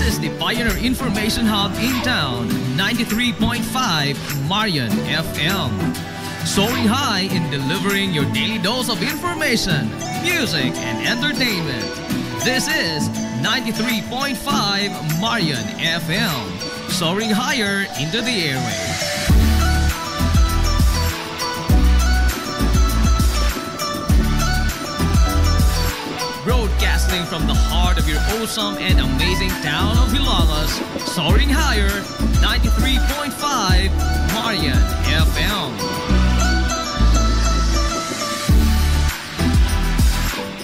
This is the Pioneer Information Hub in town, 93.5 Marian FM. Soaring high in delivering your daily dose of information, music, and entertainment. This is 93.5 Marian FM. Soaring higher into the airwaves. Broadcasting from the heart of your awesome and amazing town of Hilagas, soaring higher, 93.5 Marian FM.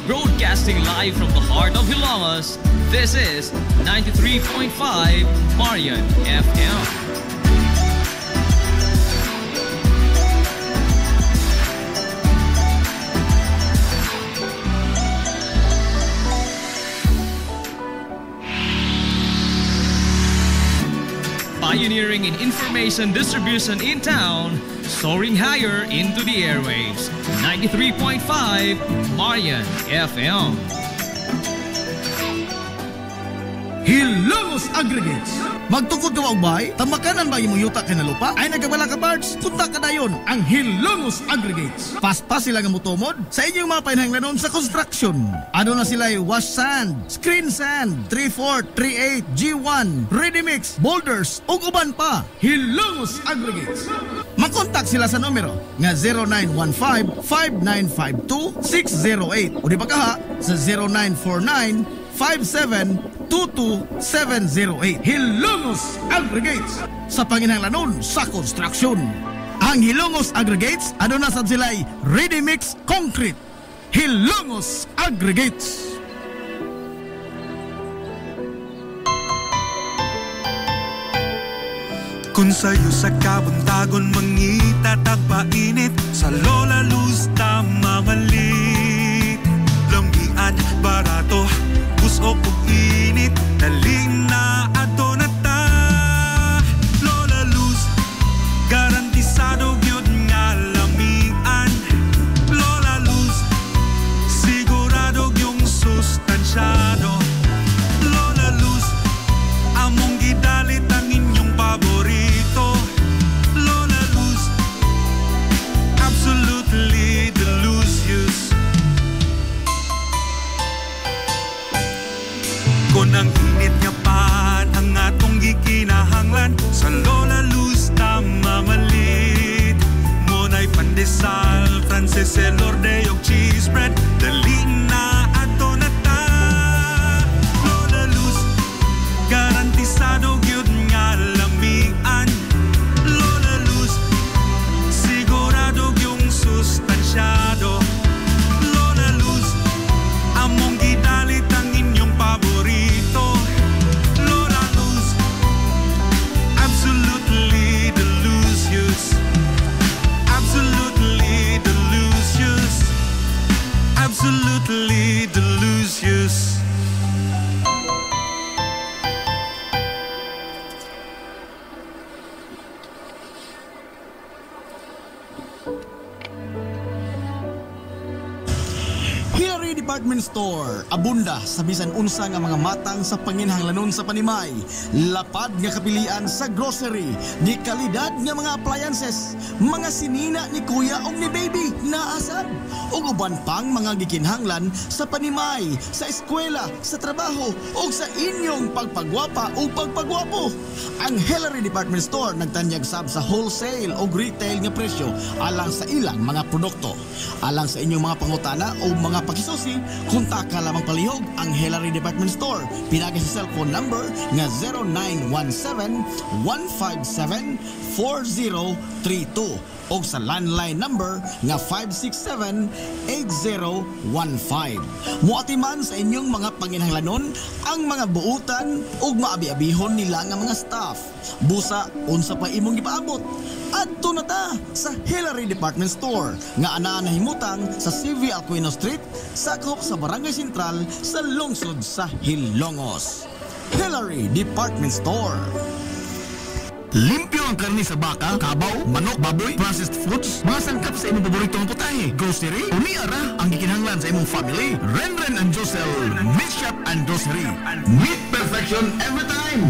Broadcasting live from the heart of Hilagas, this is 93.5 Marian FM. Pioneering in information distribution in town, soaring higher into the airwaves, 93.5 Marian FM. Hilongos Aggregates. Magtukod ka wagbay, tamakanan ba imong yuta kay na lupa? Ay nagabala ka parts, punta ka dayon ang Hilongos Aggregates. Paspas sila nga mutumod sa inyong mga panahanglanon sa construction. Ano na sila wash sand, screen sand, 3/4, 3/8, G1, ready mix, boulders, ug uban pa. Hilongos Aggregates. Mag-contact sila sa numero nga 0915-5952-608 o di ba kaha sa 0949-5722-708. Hilongos Aggregates sa panginahanglanon sa construction. Ang Hilongos Aggregates ano na sa sila'y ready mix concrete. Hilongos Aggregates. Kung sa'yo sa kabuntagon mangita tagpainit, sa Lola Luz tama malit. Lambian, barato, buso kong init, daling na ato na ta. Lola Luz, garantisado gyud nga lamian. Lola Luz, sigurado yung sustansyado. Lola Luz, among gidalit ang inyong paborito. Lola Luz, absolutely delicious. Kung ang init nga pan ang atong gikinahanglan, sa Lola Luz tama malit. Muna'y pandesal, Frances, elorde o cheese bread, dali na ato na ta. Lola Luz, garantisado gyud nga lamian. Lola Luz, sigurado yung sustansyado. Lola Luz, among gidalit ang inyong paborito. Lola Luz, absolutely delicious. Absolutely delicious. Absolutely delicious. Hillary Department Store, abunda sa bisan unsa nga mga matang sa panginahanglanon sa panimay. Lapad nga kapilian sa grocery, di kalidad nga mga appliances, mga sinina ni kuya o ni baby naasab. Ug uban pang mga gikinhanglan sa panimay, sa eskwela, sa trabaho o sa inyong pagpagwapa o pagpagwapo. Ang Hillary Department Store nagtanyag sab sa wholesale o retail nga presyo alang sa ilang mga produkto. Alang sa inyong mga pangutana o mga pakisusi, kontak ka lamang palihog ang Hillary Department Store. Pinagi sa cellphone number nga 0917-157-4032 o sa landline number nga 567-8015. Muatiman sa inyong mga panginahanglanon ang mga buutan o maabi-abihon nila nga mga staff. Busa, unsa pa imong gipaabot. Adto na ta sa Hillary Department Store nga anaa nahimutang sa CV Alcuino Street, sakop sa Barangay Sentral sa lungsod sa Hilongos. Hillary Department Store. Limpyo ang karne sa baka, kabaw, manok, baboy, processed foods, mga sangkap sa imong paboritong putahe, grocery, umiara ang gikinahanglan sa imong family. Renren and Josel Meat Shop and Grocery. Meat perfection every time.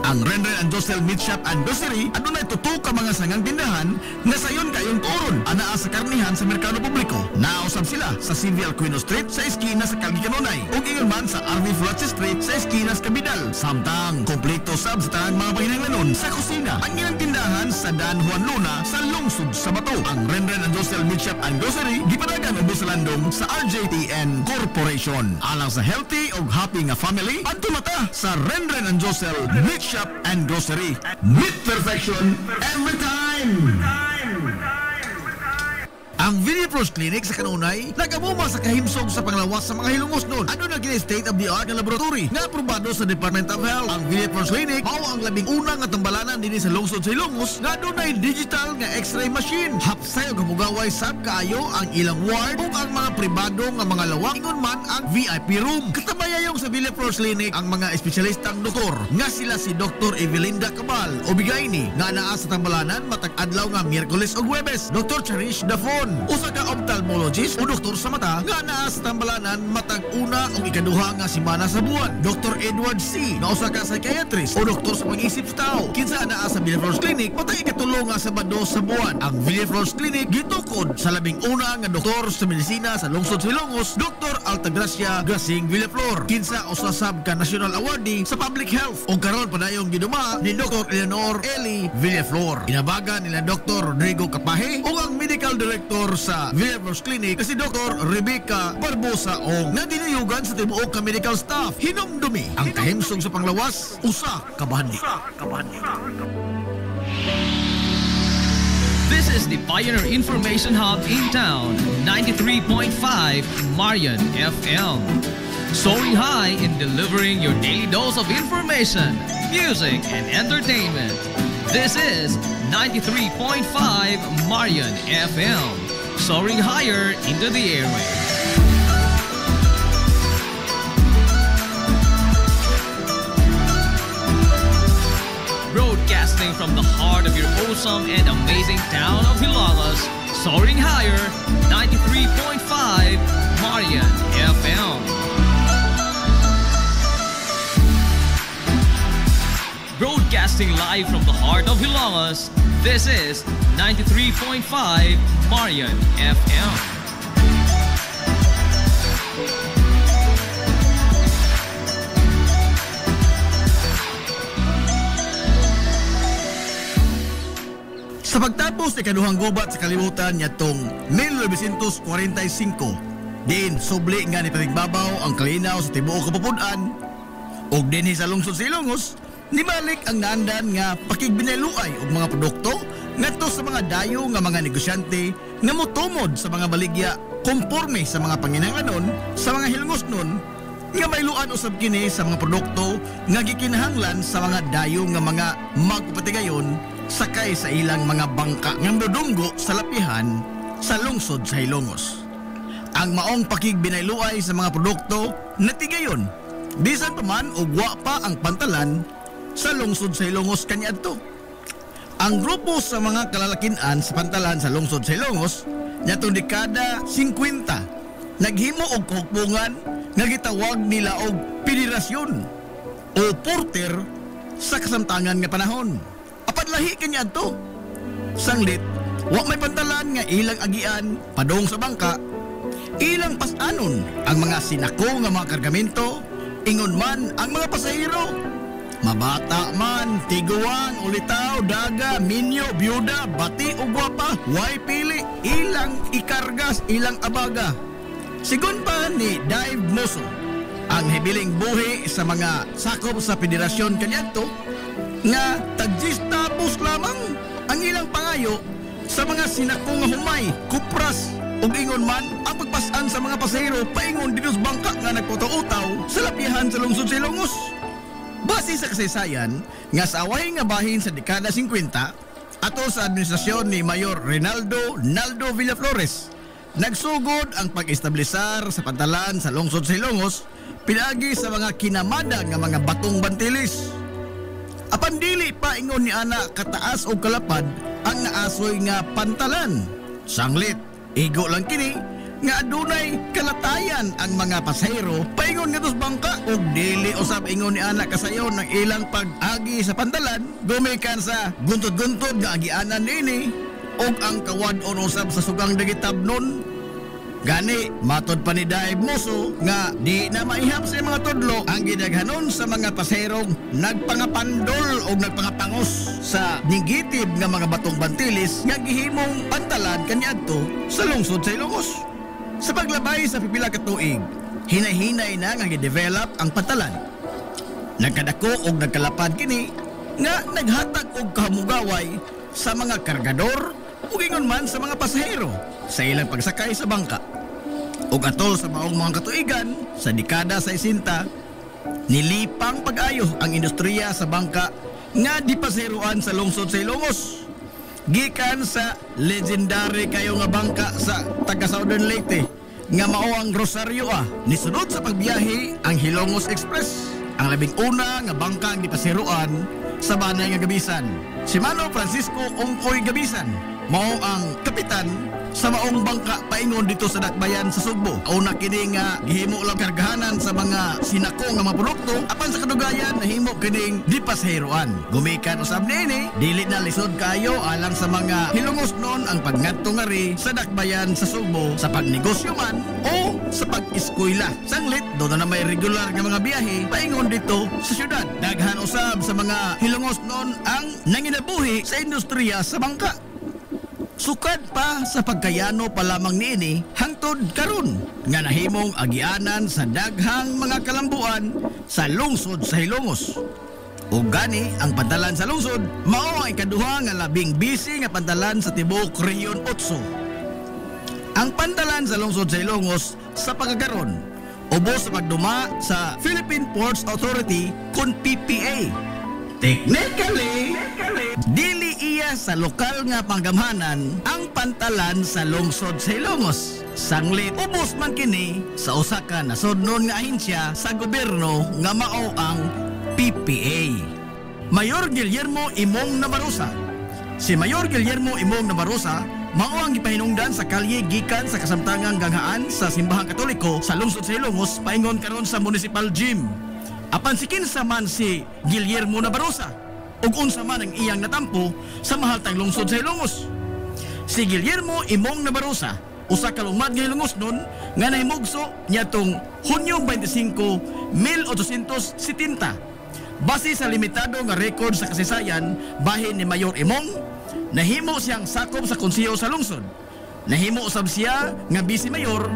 Ang Renren and Josel Meat Shop and Grocery adunay tutok ka mga sangang tindahan nga sayon kayong turon anaa sa karnihan sa merkado publiko. Nausab sila sa Civil Aquino Street sa eskina sa Calvi Canonay ug ingon man sa RV Flatches Street sa eskina sa Cabidal. Samtang kompleto sab sa tanang mga panginahanglanon sa kusina. Ang ilang tindahan sa Dan Juan Luna sa lungsod sa Bato. Ang Renren and Josel Meat Shop and Grocery gipadagan og sa landong sa RJTN Corporation. Alang sa healthy ug happy nga family, adto mata sa Renren and Josel Meat Shop and Grocery. Meat perfection every time. Ang Villaflores Clinic sa Kanunay nagamuma sa kahimsog sa panglawas sa mga hilungos nun. Ano na gina state-of-the-art na laboratory nga aprobado sa Department of Health. Ang Villaflores Clinic mao ang labing una nga tambalanan dinhi sa lungsod sa Ilongos nga dunay digital nga x-ray machine. Hapsay og hamugaway sab kaayo ang ilang ward ug ang mga pribado nga mga lawak ingon man ang VIP room. Katabayayong sa Villaflores Clinic ang mga espesyalistang doktor nga sila si Dr. Evelinda Cabal o Bigayni nga naa sa tambalanan matag adlaw nga Miyerkules ug Huwebes. Dr. Cherish Dafon, usa ka ophthalmologist o doktor sa mata nga naa sa tambalanan matag una ug ikaduha nga semana sa buwan. Dr. Edward C. nga usa ka psychiatrist o doktor sa pag-isip sa tao. Kinsa naa sa Villaflores Clinic matag ikatulo nga Sabado sa buwan. Ang Villaflores Clinic gitukod sa labing una nga doktor sa medisina sa lungsod sa Ilongos, Dr. Altagracia Grasing Villaflor. Kinsa usa sab ka national awardee sa public health o karon padayong giduma ni Dr. Eleanor Eli Villaflor. Inabagan nila Dr. Rodrigo Capahe o ang medical director sa Villaflores Clinic kasi Dr. Rebecca Barbosa o nga dinayugan sa tibuok ka medical staff. Hinumdumi ang kahimsog sa panglawas, usa ka bahandi. This is the Pioneer Information Hub in town, 93.5 Marian FM. Soaring high in delivering your daily dose of information, music, and entertainment. This is 93.5 Marian FM. Soaring higher into the airwaves. Broadcasting from the heart of your awesome and amazing town of Hilagas, soaring higher, 93.5 Marian FM. Broadcasting live from the heart of Hilagas, this is 93.5 Marian FM. Sa pagtapos ni kaduhang gubat sa kalibutan nitong 1945, din subli nga ni patigbabaw ang kalinaw sa tibuok kapupunan ug dinhi sa lungsod sa Ilongos, nibalik ang naandan nga pakigbinaluay og mga produkto ngadto sa mga dayo nga mga negosyante nga motumod sa mga baligya konporme sa mga panginahanglanon sa mga hilongos nun nga mailuan usab kini sa mga produkto nga gikinahanglan sa mga dayo nga mga magpatigayon sakay sa ilang mga bangka nga modunggo sa lapihan sa lungsod sa Ilongos. Ang maong pakigbinayluay sa mga produkto natigayon bisan pa man og wa pa ang pantalan sa lungsod sa Ilongos kaniadto. Ang grupo sa mga kalalakian sa pantalan sa lungsod sa Ilongos nyatong dekada 50 naghimo og kahukpungan nga gitawag nila og federasyon o porter sa kasamtangan nga panahon. Apat lahi kaniadto. Sanglit, wa may pantalan nga ilang agian padong sa bangka, ilang pasanon ang mga sinako nga mga kargamento, ingon man ang mga pasahero. Mabata man, tiguan, ulitaw, daga, minyo, byuda, bati o gwapa, way pili, ilang ikargas, ilang abaga. Sigon pa ni Dave Moso, ang hibiling buhi sa mga sakop sa federasyon kaniadto, nga tagsistapos lamang ang ilang pangayo sa mga sinako nga humay, kupras, ug ingon man ang pagpasan sa mga pasahero paingon dito sa bangka nga nagputaw-utaw sa lapihan sa lungsod sa Ilongos. Base sa kasaysayan nga sa away nga bahin sa dekada 50 ato sa administrasyon ni Mayor Reynaldo Naldo Villaflores, nagsugod ang pag-establisar sa pantalan sa lungsod sa Ilongos pinagi sa mga kinamada nga mga batong bantilis. Apan dili pa ingon ni ana kataas o kalapad ang naasoy nga pantalan. Sanglit, igo lang kini nga adunay kalatayan ang mga pasahero paingon nga dos bangka ug dili usab ingon ni ana kasayon ng ilang pag-agi sa pantalan gumikan sa guntod-guntod nga agianan nini ug ang kawad-on usab sa sugang dagitabnon. Gani, matod pa ni Daib Moso nga di na maihap sa mga tudlo ang gidaghanon sa mga paserong nagpangapandol o nagpangapangos sa negative nga mga batong bantilis nga gihimong pantalan kaniadto sa lungsod sa Ilocos. Sa paglabay sa pipila ka tuig, hinay-hinay na nga gi-develop ang pantalan. Nagkadako og nagkalapad kini nga naghatag og kahamugaway sa mga kargador ug ingon man sa mga pasahero sa ilang pagsakay sa bangka. Ug atol sa maong mga katuigan sa dekada sa 60, nilipang pag-ayo ang industriya sa bangka nga dipaseruan sa lungsod sa Ilocos. Gikan sa legendary kayo nga bangka sa taga Southern Leyte nga mao ang Rosario nisunod sa pagbiyahe ang Hilongos Express, ang labing una nga bangka ang dipaseruan sa Banay nga Gabisan. Si Mano Francisco Ongkoy Gabisan mao ang kapitan sa maong bangka paingon dito sa Dakbayan sa Sugbo. Una kini nga gihimo lang kargahanan sa mga sinako nga mga produkto apan sa kadugayan nahimo kining dipaseruan. Gumikan usab niini dili na lisod kayo alang sa mga Hilongos noon ang pagngadto nga ri sa Dakbayan sa Sugbo sa pagnegosyo man o sa pag-eskwela. Sanglit do na may regular nga mga biyahe paingon dito sa syudad. Daghan usab sa mga Hilongos noon ang nanginabuhi sa industriya sa bangka. Sukad pa sa pagkayano pa lamang niini hangtod karon nga nahimong agianan sa daghang mga kalambuan sa lungsod sa Hilongos. Ug gani ang pantalan sa lungsod mao ang ikaduha nga labing busy nga pantalan sa tibuok Rehiyon 8. Ang pantalan sa lungsod sa Hilongos sa pagkakaron ubos sa pagduma sa Philippine Ports Authority kun PPA. Technically, dili iya sa lokal nga panggamhanan ang pantalan sa lungsod sa Hilongos. Sanglit, ubos man kini sa usa ka nasudnon nga ahensya sa gobyerno nga mao ang PPA. Mayor Guillermo Imong Nabarosa. Si Mayor Guillermo Imong Nabarosa mao ang gipahinungdan sa kalye gikan sa kasamtangang ganghaan sa Simbahang Katoliko sa lungsod sa Hilongos paingon karon sa Municipal Gym. Apan si kinsa man si Guillermo Nabarosa ug unsa man ang iyang natampo sa mahaltang lungsod sa Hilongos. Si Guillermo Imong Nabarosa usa ka lumad nga Hilongosnon nga nahimugso niadtong Hunyo 25, 1870. Base sa limitado nga record sa kasaysayan bahin ni Mayor Imong, nahimo siyang sakop sa konseho sa lungsod. Nahimo usab siya nga vice mayor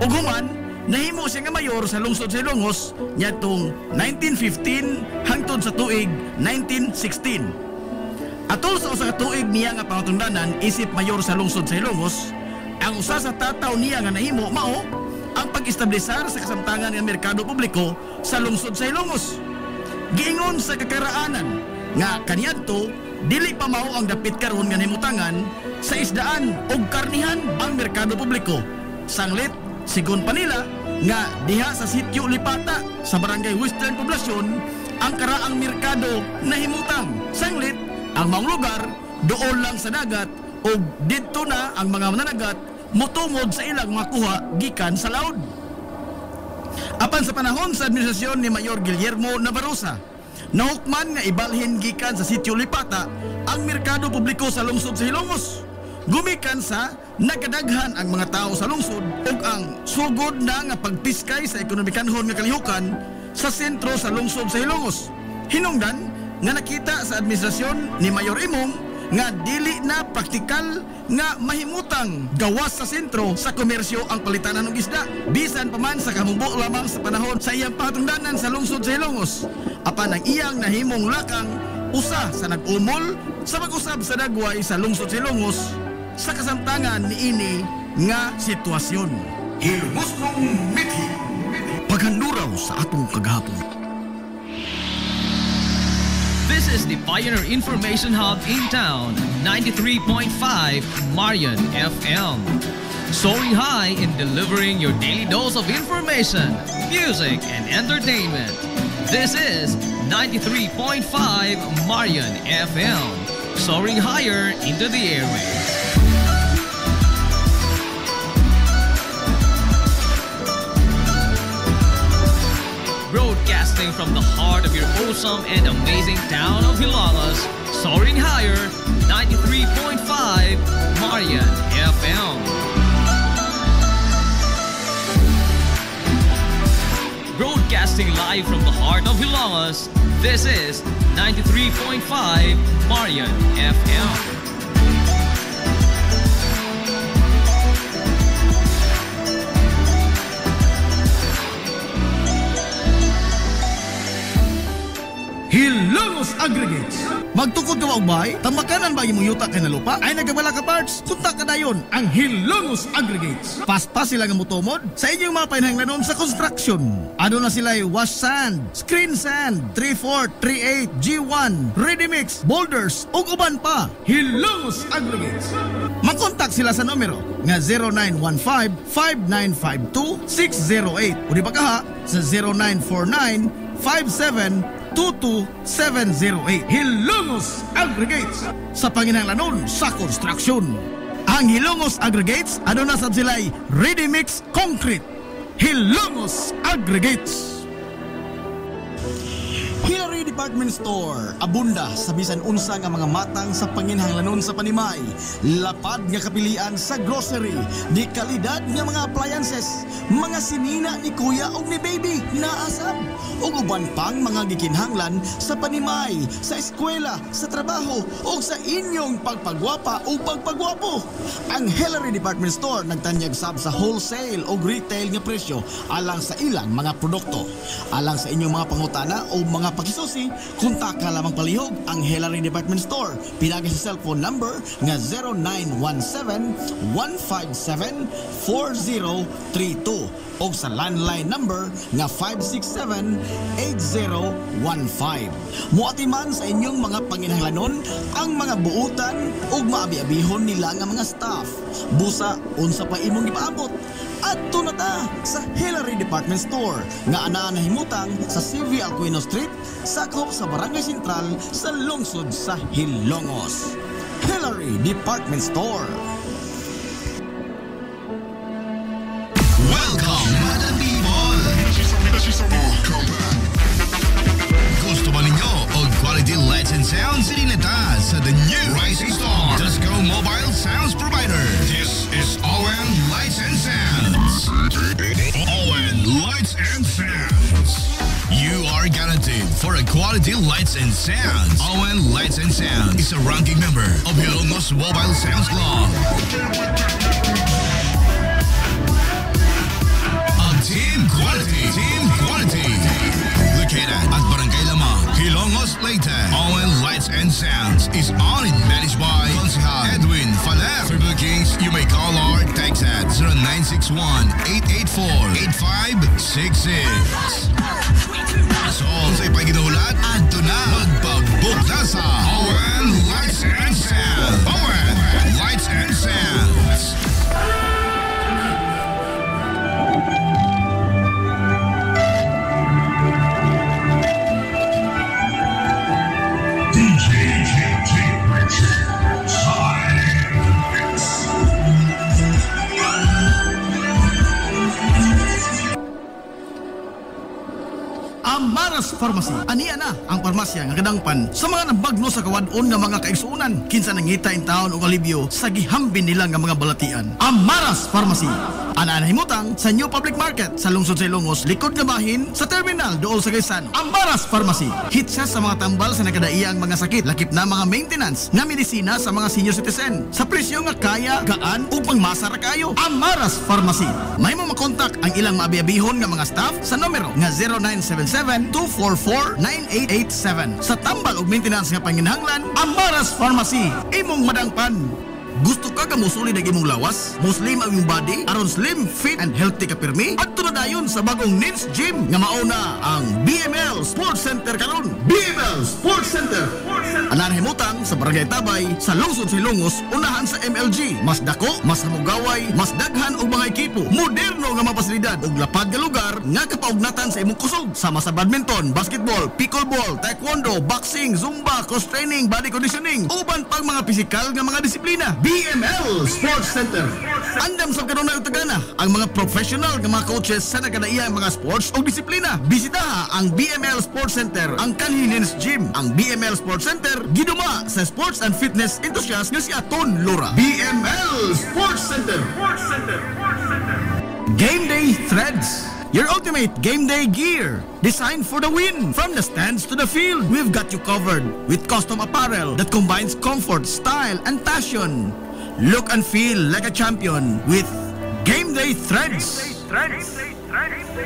ug human nahimo siya nga mayor sa lungsod sa Hilongos niadtong 1915 hangtod sa tuig 1916. Atol sa usa ka tuig niya nga pangatundanan isip mayor sa lungsod sa Hilongos, ang usa sa tataw niya nga nahimo mao ang pag-establisar sa kasamtangan nga merkado publiko sa lungsod sa Hilongos. Giingon sa kakaraanan nga kaniadto dili pa mao ang dapit karon nga nahimutangan sa isdaan ug karnihan ang merkado publiko. Sanglit sigon pa nila nga diha sa sitio Lipata sa barangay Western Poblasyon ang karaang merkado nahimutang. Sanglit ang maong lugar doon lang sa dagat ug didto na ang mga mananagat motungod sa ilang makuha gikan sa laod. Apan sa panahon sa administrasyon ni Mayor Guillermo Nabarosa, nahukman nga ibalhin gikan sa sitio Lipata ang merkado publiko sa lungsod sa Hilongos. Gumikan sa nagkadaghan ang mga tao sa lungsod ug ang sugod na nga pagpiskay sa ekonomikanhon nga kalihukan sa sentro sa lungsod sa Hilongos. Hinungdan nga nakita sa administrasyon ni Mayor Imong nga dili na praktikal nga mahimutang gawas sa sentro sa komersyo ang palitanan ng isda. Bisan pa man sa kamumbo lamang sa panahon sa iyang patungdanan sa lungsod sa Hilongos. Apan ang iyang nahimong lakang usa sa nag-umol sa pag-usab sa dagway sa lungsod sa Hilongos sa kasamtangan niini nga sitwasyon. Hilongos nung miti paghanduraw sa atong kagahapon. This is the Pioneer Information Hub in town, 93.5 Marian FM. Soaring high in delivering your daily dose of information, music, and entertainment. This is 93.5 Marian FM. Soaring higher into the airwaves. Broadcasting from the heart of your awesome and amazing town of Hilagas, soaring higher, 93.5 Marian FM. Broadcasting live from the heart of Hilagas, this is 93.5 Marian FM. Hilongos Aggregates. Magtukod ka ba ubay? Tamakanan ba yung yuta kay na lupa? Ay nagabala ka parts? Punta ka dayon ang Hilongos Aggregates. Paspas sila nga motomod sa inyong mga painahanglanon sa construction. Ano na sila yung wash sand, screen sand, 3/4, 3/8, G1, ready mix, boulders, ug uban pa. Hilongos Aggregates. Makontak sila sa numero nga 0915-5952-608 o di ba ka ha sa 0949-5722-708. Hilongos Aggregates sa panginahanglanon sa construction. Ang Hilongos Aggregates ano na sad sila'y ready mix concrete. Hilongos Aggregates. Hillary Department Store, abunda sa bisan unsa nga mga matang sa panginahanglanon sa panimay. Lapad nga kapilian sa grocery, di kalidad nga mga appliances, mga sinina ni kuya ug ni baby naasab, ug uban pang mga gikinhanglan sa panimay, sa eskwela, sa trabaho ug sa inyong pagpagwapa o pagpagwapo. Ang Hillary Department Store nagtanyag sab sa wholesale ug retail nga presyo alang sa ilang mga produkto. Alang sa inyong mga pangutana o mga pakisusi, kontak ka lamang palihog ang Hillary Department Store. Pinagi sa cellphone number nga 0917-157-4032 o sa landline number nga 567-8015. Muati man sa inyong mga panginahanglanon ang mga buutan o maabi-abihon nila nga mga staff. Busa, unsa pa imong ipaabot. Adto na ta sa Hillary Department Store nga anaa nahimutang sa CV Alcuino Street, sakop sa Barangay Sentral sa lungsod sa Hilongos. Hillary Department Store. Welcome, Madam People! Gusto ba ninyo o quality lights and sounds? Sininita sa the new Rising Star Disco Mobile Sounds Provider. This is ON Lights and Sounds. ON Lights and Sounds. You are guaranteed for a quality lights and sounds. ON Lights and Sounds is a ranking member of Hilongos Mobile Sounds Club. Team Quality. Located at Barangay Lamang, Hilongos, Leyte. ON Lights and Sounds is owned and managed by Consihal Edwin Faler. For bookings, you may call or text at 0961-884-8566. So, sa'y paginulat, adto na. Magpag-book na sa ON Lights and Sounds. ON Lights and Sounds. Amaras Pharmacy. Ania na ang parmasya nga kadangpan sa mga nabagno sa kawadon nga mga kaigsuonan. Kinsa nangita in taon og alibyo sa gihambin nila nga mga balatian. Amaras Pharmacy. Ana himutang sa New Public Market sa lungsod sa Ilongos, likod nga bahin sa terminal dool sa Gaysano. Amaras Pharmacy. Hitsa sa mga tambal sa nagkadaiyang mga sakit, lakip na mga maintenance nga medisina sa mga senior citizen sa presyo nga kaya, gaan ug pangmasa ra kayo. Amaras Pharmacy. May mo makontak ang ilang maabi-abihon nga mga staff sa numero nga 0977-244-9887. Sa tambal ug maintenance nga panginahanglan, Amaras Pharmacy. Imong madangpan. Gusto ka musuli na imong lawas? Muslim ang imong body? Aron slim, fit, and healthy ka pirmi? At dayon sa bagong Nins Gym nga mauna ang BML Sports Center karon. BML Sports Center. Anarhimutang sa Barangay Tabay, sa lungsod Silongos, unahan sa MLG. Mas dako, mas hamugaway, mas daghan og mga ekipo. Moderno nga mga pasilidad ug lapad nga lugar nga kapaugnatan sa imong kusog. Sama sa badminton, basketball, pickleball, taekwondo, boxing, zumba, cross training, body conditioning, uban pang mga pisikal nga mga disiplina. BML Sports Center. Andam sa kanunay utagana ang mga professional nga mga coaches sa nagkadaiya mga sports o disiplina. Bisitaha ang BML Sports Center, ang Kanhinins Gym. Ang BML Sports Center giduma sa sports and fitness enthusiast nga si Aton Lora. BML Sports Center. Game Day Threads, your ultimate game day gear, designed for the win. From the stands to the field, we've got you covered with custom apparel that combines comfort, style, and passion. Look and feel like a champion with Game Day Threads.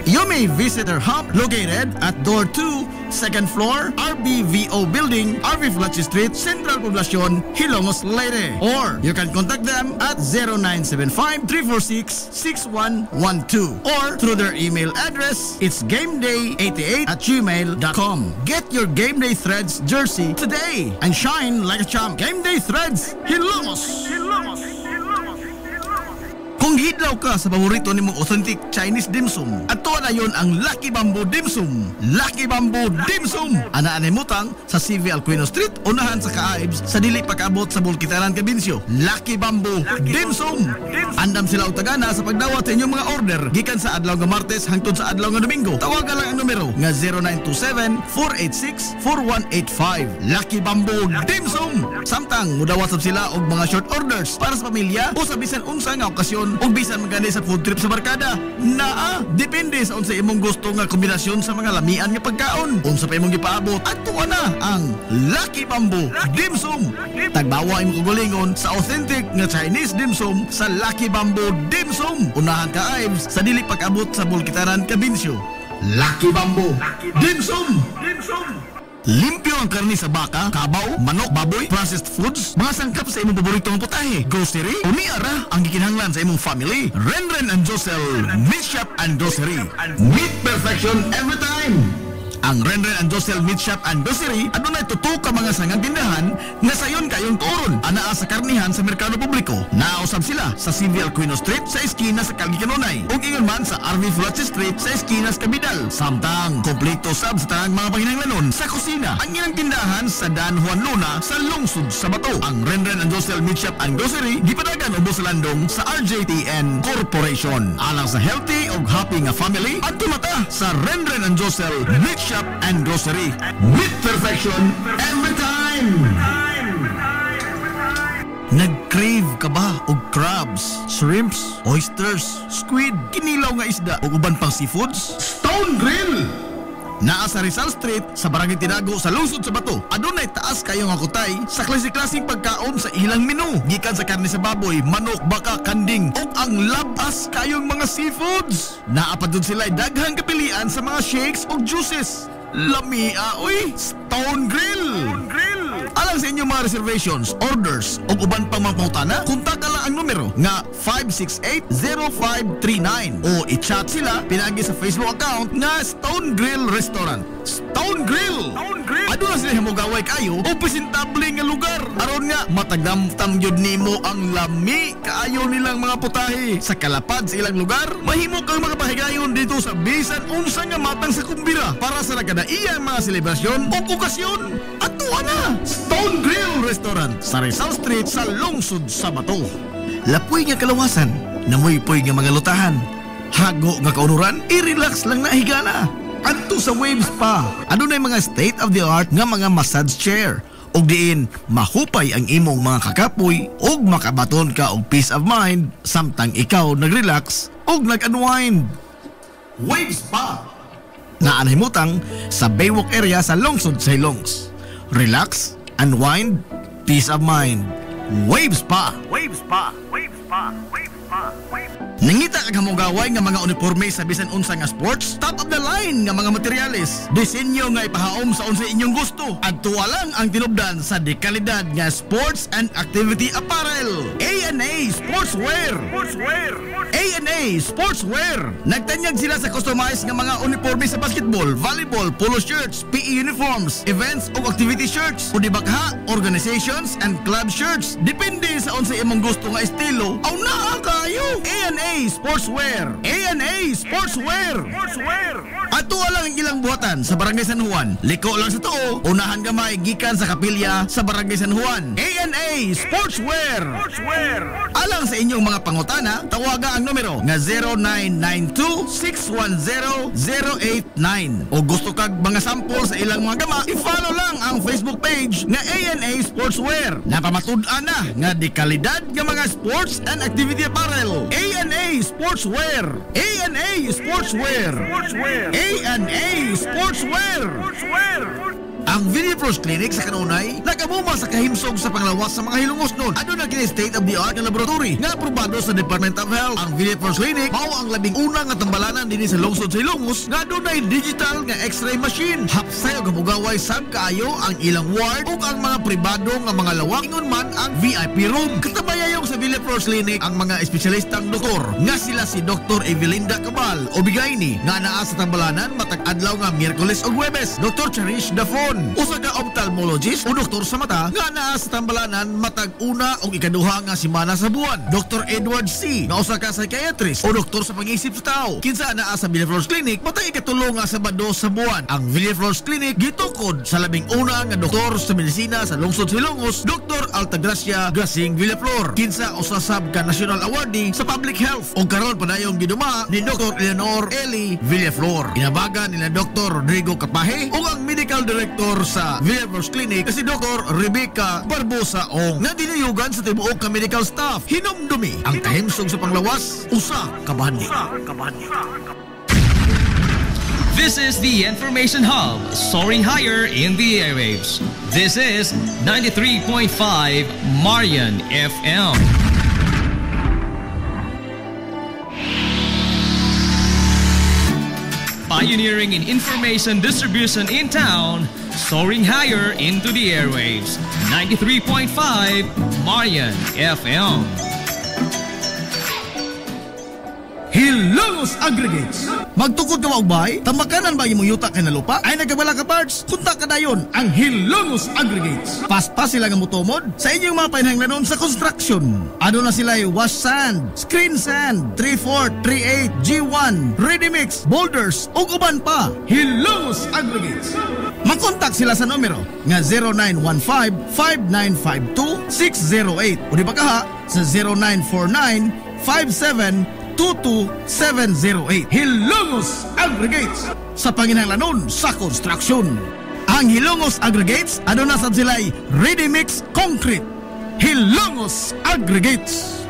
You may visit our hub located at Door 2, 2nd floor, RBVO Building, RV Flatchy Street, Central Poblacion, Hilongos, Leyte. Or you can contact them at 0975-346-6112 or through their email address, it's gameday88@gmail.com. Get your Game Day Threads jersey today and shine like a champ. Game Day Threads, Hilongos. Kung hidlaw ka sa paborito nimong authentic Chinese dim sum, ato na yon ang Lucky Bamboo Dim Sum. Lucky Bamboo Dim Sum. Anaan mutang sa CV Alquino Street, unahan sa Kaaibs, sa dili pagkaabot sa Bulkitaran, Cabinsyo. Lucky Bamboo Dim Sum. Andam sila og tagana sa pagdawat sa inyong mga order gikan sa adlaw nga Martes hangtod sa adlaw nga Domingo. Tawagan lang ang numero nga 0927-486-4185. Lucky Bamboo Dim Sum. Samtang mudawat sila og mga short orders para sa pamilya o sa bisan unsa nga okasyon o bisan magani sa food trip sa barkada. Depende sa unsa imong gusto nga kombinasyon sa mga lamian nga pagkaon. Unsa pa imong gipaabot, adto na ang Lucky Bamboo Dim Sum. Tagbawa imong kugulingon sa authentic nga Chinese dim sum sa Lucky Bamboo Dim Sum. Unahan ka Ives sa dili pag-abot sa Bulkitaran, Cabinsyo. Lucky Bamboo Dim Sum. Limpyo ang karni sa baka, kabaw, manok, baboy, processed foods, mga sangkap sa imong paboritong putahe, grocery, o niara ang gikinahanglan sa imong family. Renren and Josel Meat Shop and Grocery. Meat perfection every time. Ang Renren and Josel Meat Shop and Grocery adunay tutok ka mga sangang tindahan nga sayon kayong turon anaa sa karnihan sa merkado publiko. Nausab sila sa CV Alquino Street sa eskina sa Kalgi Kanunay ug ingon man sa RV Flatchy Street sa eskina sa Cabidal. Samtang kompleto sab sa tanang mga panginahanglanon sa kusina. Ang ilang tindahan sa Dan Juan Luna sa lungsod sa Bato. Ang Renren and Josel Meat Shop and Grocery gipadagan ubos sa landong sa RJTN Corporation. Alang sa healthy ug happy nga family adto mata sa Renren and Josel Meat Shop and Grocery. Meat perfection every time. Nag-crave ka ba og crabs, shrimps, oysters, squid, kinilaw nga isda o uban pang seafoods? Stone Grill! Naa sa Rizal Street sa Barangay Tinago sa lungsod sa Bato. Adunay taas kayong akutay sa klase-klaseng pagkaon sa ilang menu. Gikan sa karne sa baboy, manok, baka, kanding ug ang labas kayong mga seafoods. Naa pa dun sila daghang kapilian sa mga shakes ug juices. Lamia, oy! Stone Grill! Alang sa inyong mga reservations, orders o uban pang mga pautana, kontak lang ang numero nga 568-0539 o i-chat sila pinagi sa Facebook account nga Stone Grill Restaurant. Stone Grill! Aduna sila himugaway kayo o presentable nga lugar. Aron nga matagdamtam yun nimo ang lami kaayo nilang mga putahe. Sa kalapad sa ilang lugar, mahimok ang mga pahigayon dito sa bisan unsa nga matang sa kumbira para sa nagkadaiyang mga selebrasyon o okasyon. Ato na! Stone Grill Restaurant sa Rizal Street sa lungsod sa Bato. Lapoy nga kalawasan, namoy-poy nga mga lutahan. Hago nga kaunuran, i-relax lang na higala. Adto sa Wave Spa, adunay mga state-of-the-art nga mga massage chair. Og diin, mahupay ang imong mga kakapoy og makabaton ka og peace of mind samtang ikaw nag-relax og nag-unwind. Wave Spa! Naanhimutang sa Baywalk area sa lungsod sa Hilongs. Relax, unwind, peace of mind. Wave Spa. Wave Spa. Wave Spa. Wave Spa. Wave. Nangita kag hamugaway nga mga uniforme sa bisan unsa nga sports, top of the line nga mga materyales, disenyo nga ipahaom sa unsa inyong gusto. Adtuwa lang ang tinubdan sa dekalidad nga sports and activity apparel. A&A Sportswear. A&A Sportswear. Nagtanyag sila sa customized nga mga uniforme sa basketball, volleyball, polo shirts, PE uniforms, events o activity shirts, o di bakha, organizations and club shirts. Depende sa unsa imong gusto nga estilo. Aw naa kayo. A&A Sportswear. A&A Sportswear. Ato lang ang ilang buhatan sa Barangay San Juan. Liko lang sa tuo, unahan gamay gikan sa kapilya sa Barangay San Juan. A&A Sportswear. Alang sa inyong mga pangutana, tawaga ang numero nga 0992-610-089. O gusto kag mga sample sa ilang mga gama, i-follow lang ang Facebook page nga A&A Sportswear. Napamatud-an na nga di kalidad nga mga sports and activity apparel. A&A Sportswear. A&A Sportswear. A&A Sportswear. Ang Villaflores Clinic sa kanunay nagamuma sa kahimsog sa panglawas sa mga hilungos nun. Ano na kini state-of-the-art na laboratory nga aprobado sa Department of Health. Ang Villaflores Clinic mao ang labing una nga tambalanan dinhi sa lungsod sa Ilongos nga dunay digital nga x-ray machine. Hapsay og hamugaway sab kaayo ang ilang ward ug ang mga pribado nga mga lawak ingon man ang VIP room. Katabayayong sa Villaflores Clinic ang mga espesyalistang doktor nga sila si Dr. Evelinda Cabal o Bigayni nga naa sa tambalanan matag adlaw nga Miyerkules ug Huwebes. Dr. Cherish Dafon usa ka ophthalmologist o doktor sa mata nga naa sa tambalanan matag una o ikaduha nga semana sa buwan. Dr. Edward C. nga usa ka psychiatrist o doktor sa pag-iisip sa tao. Kinsa naa sa Villaflores Clinic matag ikatulo nga Sabado sa buwan. Ang Villaflores Clinic gitukod sa labing una nga doktor sa medisina sa lungsod sa Ilongos, Dr. Altagracia Gasing Villaflor. Kinsa usa sab ka national awardee sa public health o karon padayong giduma ni Dr. Eleanor Eli Villaflor. Inabagan nila Dr. Rodrigo Capahe o ang medical director sa Villaflores Clinic si Dr. Rebecca Barbosa Ong nga dinayugan sa tibuok ka medical staff. Hinumdumi ang kahimsog sa panglawas usa ka bandi. This is the Information Hub, soaring higher in the airwaves. This is 93.5 Marian FM. Pioneering in information distribution in town, soaring higher into the airwaves. 93.5 Marian FM. Hilongos Aggregates. Magtukod ka maubay? Tamakanan ba imong yuta kay na lupa? Ay nagkabala ka parts? Kunta ka dayon ang Hilongos Aggregates. Paspas sila nga mutumod sa inyong mga painahanglanon sa construction. Ano na sila wash sand, screen sand, 3/4, 3/8, G1, ready mix, boulders, ug uban pa. Hilongos Aggregates. Mag-contact sila sa numero nga 0915-5952-608 o di ba kaha sa 0949-5722-708. Hilongos Aggregates sa panginahanglanon sa construction. Ang Hilongos Aggregates ano na sad sila'y ready mix concrete. Hilongos Aggregates.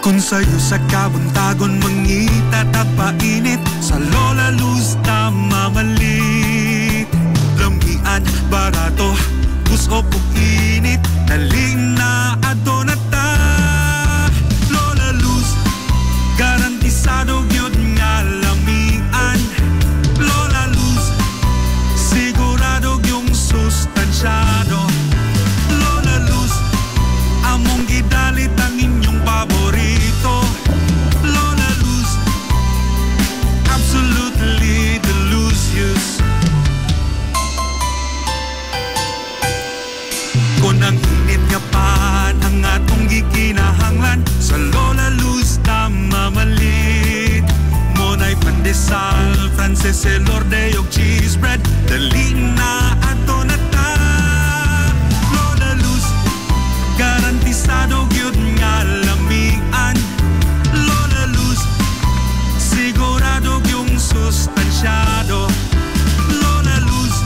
Kung sa'yo sa kabuntagon mangita tapainit sa Lola Luz tamamalit. Lamian, barato, gusto kong init, daling na ato na ta. Lola Luz, garantisado yun nga lamian. Lola Luz, sigurado yung sustansyado. Lola Luz, among gidalit ang inyong paborito. Lola Luz, absolutely delicious. Kung ang init nga pan ang atong gikinahanglan sa Lola Luz tamamalit. Monay pandesal, Frances elorde og cheese bread, dali na ato na ta. Lola Luz, garantisado gyud nga lamian. Lola Luz, sigurado yung sustansyado. Lola Luz,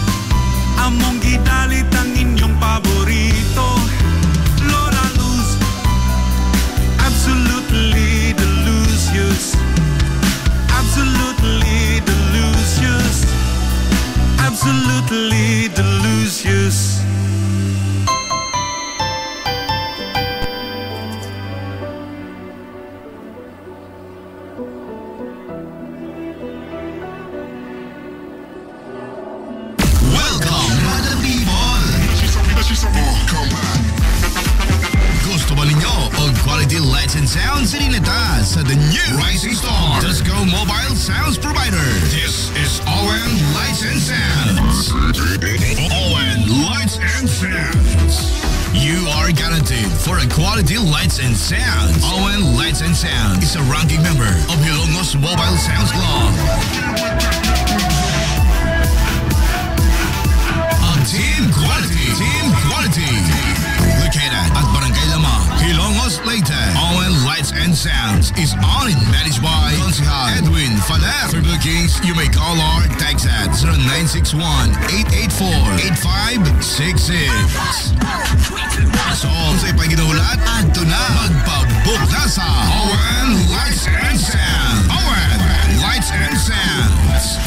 among gidalit ang inyong paborito. Lola Luz, absolutely delicious. Absolutely delicious. and Sound Sirineta sa the new Rising Star Disco Mobile Sounds Provider. This is ON Lights and Sounds. ON Lights and Sounds. You are guaranteed for a quality lights and sounds. ON Lights and Sound is a ranking member of Hilongos Mobile Sounds Club. Team quality. Located at Barangay Lamang, Hilongos, Leyte. ON Lights and Sounds is owned and managed by Consihal Edwin Falef. For bookings, you may call or text at 0961-884-8566. So, sa ipaginulat, ato na magpabook na sa ON Lights and Sounds. ON Lights and Sounds.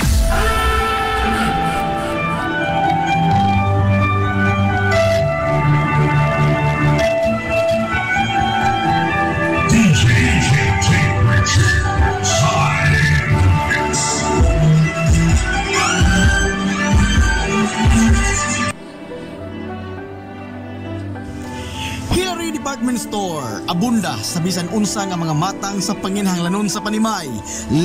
Hillary Department Store, abunda sa bisan unsa nga mga matang sa panginhanglanon sa panimay,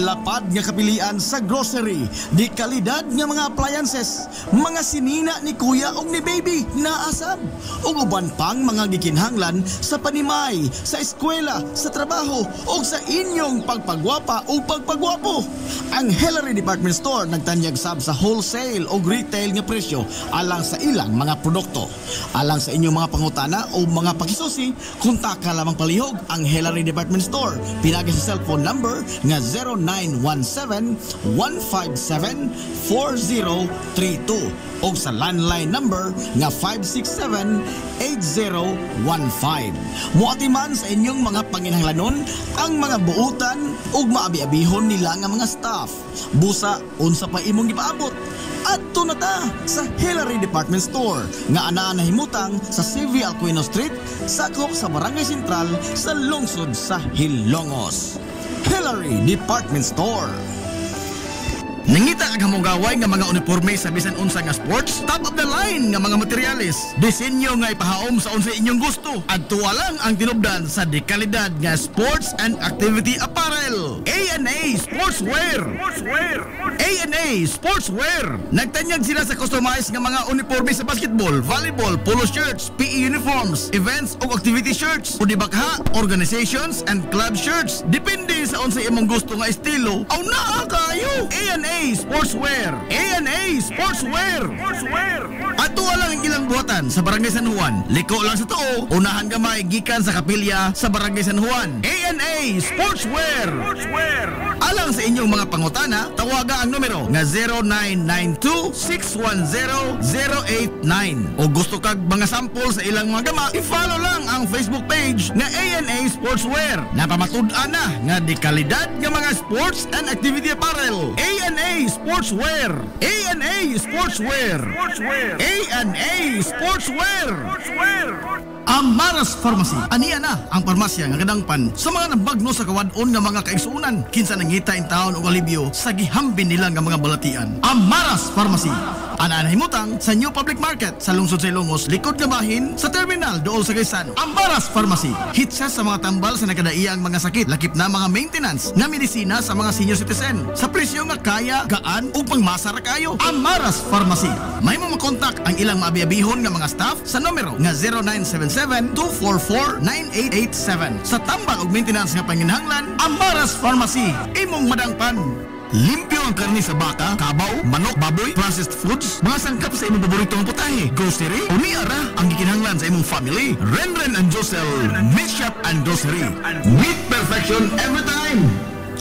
lapad nga kapilian sa grocery, di kalidad nga mga appliances, mga sinina ni kuya ug ni baby naasab, ug uban pang mga gikinhanglan sa panimay, sa eskwela, sa trabaho ug sa inyong pagpagwapa o pagpagwapo. Ang Hillary Department Store nagtanyag sab sa wholesale o retail nga presyo alang sa ilang mga produkto. Alang sa inyong mga pangutana o mga pakisusi, kontak ka lamang palihog ang Hillary Department Store. Pinagi sa cellphone number nga 0917-157-4032 o sa landline number nga 567-8015. Muati man sa inyong mga panginhanglanon ang mga buutan ug maabi-abihon nila nga mga staff. Busa, unsa pa imong gipaabot? Adto na ta sa Hillary Department Store nga anaa nahimutang sa CV Alcuino Street, sakop sa Barangay Sentral sa lungsod sa Hilongos. Hillary Department Store. Nangita ang hamugaway nga mga uniforme sa bisan unsa nga sports, top of the line nga mga materyales, disenyo nga ipahaom sa unsa inyong gusto. Adto lang ang tinubdan sa dekalidad nga sports and activity apparel. A&A Sportswear. A&A Sportswear. Nagtanyag sila sa customized nga mga uniforme sa basketball, volleyball, polo shirts, PE uniforms, events ug activity shirts, o di bakha, organizations and club shirts. Depende sa unsa imong gusto nga estilo. Aw naa kayo. A&A Sportswear. A&A Sportswear. Ato lang ang ilang buhatan sa Barangay San Juan. Liko lang sa tuo, unahan gamay gikan sa kapilya sa Barangay San Juan. A&A Sportswear. Alang sa inyong mga pangutana, tawaga ang numero nga 0992-610-089. O gusto kag mga sample sa ilang mga gama, i-follow lang ang Facebook page nga A&A Sportswear. Napamatud-an na nga di kalidad nga mga sports and activity apparel. A&A Sportswear. A&A Sportswear. A&A Sportswear. Amaras Pharmacy. Aniya na ang parmasya nga kadangpan sa mga nabagno sa kawadon nga mga kaigsuunan. Kinsa nangita in taon og alibyo sa gihambin nila nga mga balatian. Amaras Pharmacy. Ana himutang sa New Public Market sa lungsod sa Ilongos, likod nga bahin sa terminal dool sa Gaisano. Amaras Pharmacy. Hitsa sa mga tambal sa nakadaiyang mga sakit, lakip na mga maintenance nga medisina sa mga senior citizen sa presyo nga kaya, gaan ug pangmasara kayo. Amaras Pharmacy. May mo makontak ang ilang maabi-abihon nga mga staff sa numero nga 0977-244-9887. Sa tambal ug maintenance nga panginhanglan, Amaras Pharmacy. Imong madangpan. Limpyo ang karne sa baka, kabaw, manok, baboy, processed foods, mga sangkap sa imong paboritong putahe, grocery, o niara ang gikinahanglan sa imong family. Renren and Josel, Meat Shop and Grocery. Meat perfection every time!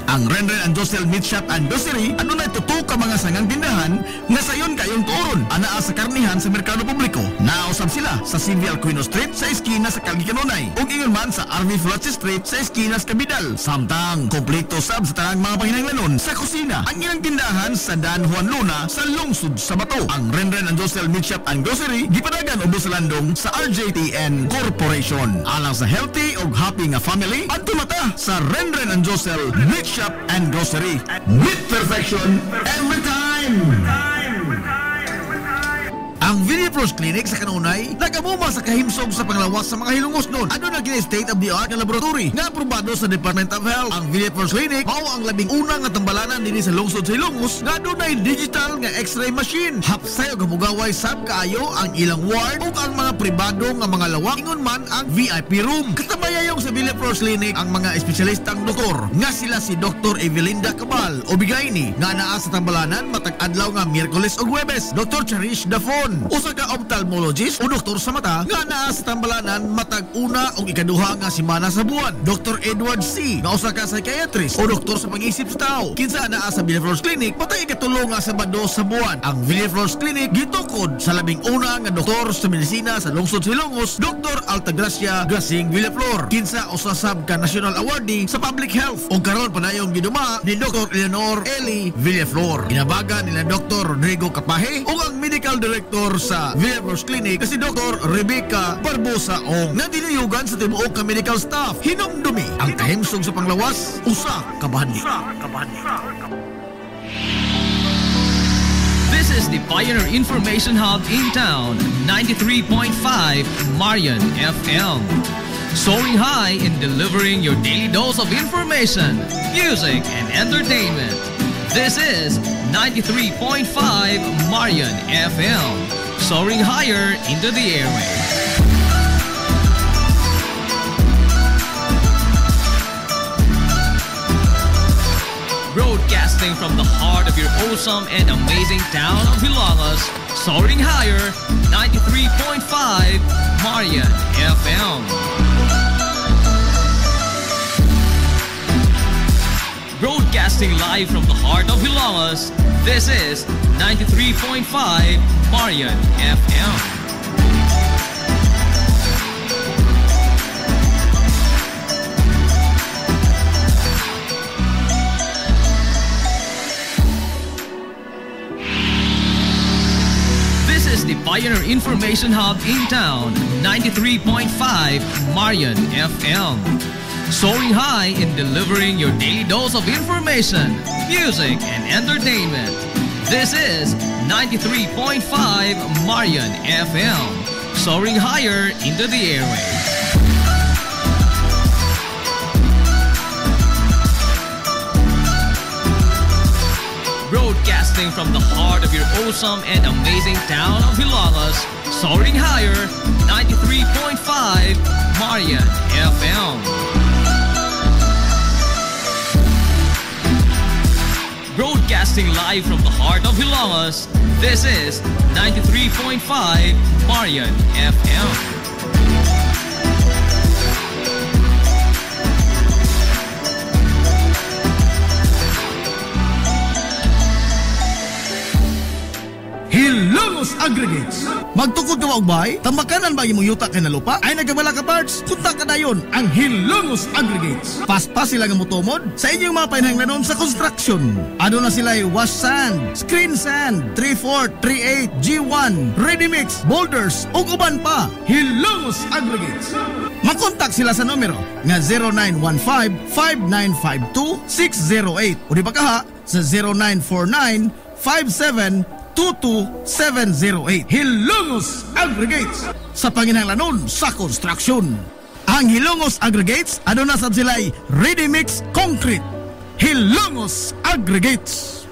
Ang Renren and Josel Meat Shop and Grocery ano na tutok ka mga sangang tindahan nga sayon kayong turon anaa sa karnihan sa merkado publiko. Nausab sila sa CV Alcuino Street sa eskina sa Calgary Canonay ug ingon man sa RV Flatches Street sa eskina sa Cabidal. Samtang kompleto sab sa tanang mga panginahanglanon sa kusina. Ang ilang tindahan sa Dan Juan Luna sa lungsod sa Bato. Ang Renren and Josel Meat Shop and Grocery gipadagan ubos sa landong sa RJTN Corporation. Alang sa healthy ug happy nga family, adto mata sa Renren and Josel Meat Shop and Grocery. Meat perfection every time! Ang Villaflores Clinic sa kanunay nagamuma sa kahimsog sa panglawas sa mga hilungos nun. Ano na gina state of the art na laboratory nga aprobado sa Department of Health. Ang Villaflores Clinic mao ang labing una nga tambalanan dinhi sa lungsod sa Ilongos nga dunay digital nga X-ray machine. Hapsay og hamugaway sab kaayo ang ilang ward ug ang mga pribado nga mga lawak ingon man ang VIP room. Katabayayong sa Villaflores Clinic ang mga espesyalistang doktor nga sila si Dr. Evelinda Cabal o Bigayni nga naa sa tambalanan matag adlaw nga Miyerkules ug Huwebes. Dr. Cherish Dafon usa ka ophthalmologist o doktor sa mata nga naa sa tambalanan matag una ug ikaduha nga semana sa buwan. Dr. Edward C. nga usa ka psychiatrist o doktor sa pag-isip sa tao kinsa naa sa Villaflores Clinic patay ikatulo nga Sabado sa buwan. Ang Villaflores Clinic gitukod sa labing una nga doktor sa medisina sa lungsod sa Ilongos, Dr. Altagracia Grasing Villaflor kinsa usa sab ka national awardee sa public health ug karon padayong giduma ni Dr. Eleanor Eli Villaflor. Inabaga nila Dr. Rodrigo Capaje ug ang medical director sa Villaflores Clinic si Dr. Rebecca Barbosa o nga dinayugan sa tibuok ka medical staff. Hinumdumi ang kahimsog sa panglawas usa ka bahandi. This is the Pioneer Information Hub in town, 93.5 Marian FM. Soaring high in delivering your daily dose of information, music, and entertainment. This is 93.5 Marian FM. Soaring higher into the airwaves. Broadcasting from the heart of your awesome and amazing town of Hilangas, soaring higher, 93.5 Marian FM. Broadcasting live from the heart of Hilangas, this is 93.5 Marian FM. The Pioneer Information Hub in town, 93.5 Marian FM. Soaring high in delivering your daily dose of information, music, and entertainment. This is 93.5 Marian FM. Soaring higher into the airwaves. Broadcasting from the heart of your awesome and amazing town of Hilangas, soaring higher, 93.5 Marian FM. Broadcasting live from the heart of Hilangas, this is 93.5 Marian FM. Hilongos Aggregates. Magtukod ka maubay? Tambakanan ba imong yuta kay na lupa? Ay nagabala ka parts? Kunta ka dayon ang Hilongos Aggregates. Paspas sila nga motomod sa inyong mga panahanglanon sa construction. Ano na sila wash sand, screen sand, 3/4, 3/8, G1, ready mix, boulders, ug uban pa. Hilongos Aggregates. Makontak sila sa numero nga 0915-5952-608 o di ba kaha sa 0949-5722-708. Hilongos Aggregates sa panginahanglanon sa construction. Ang Hilongos Aggregates ano na sab sila'y ready mix concrete. Hilongos Aggregates.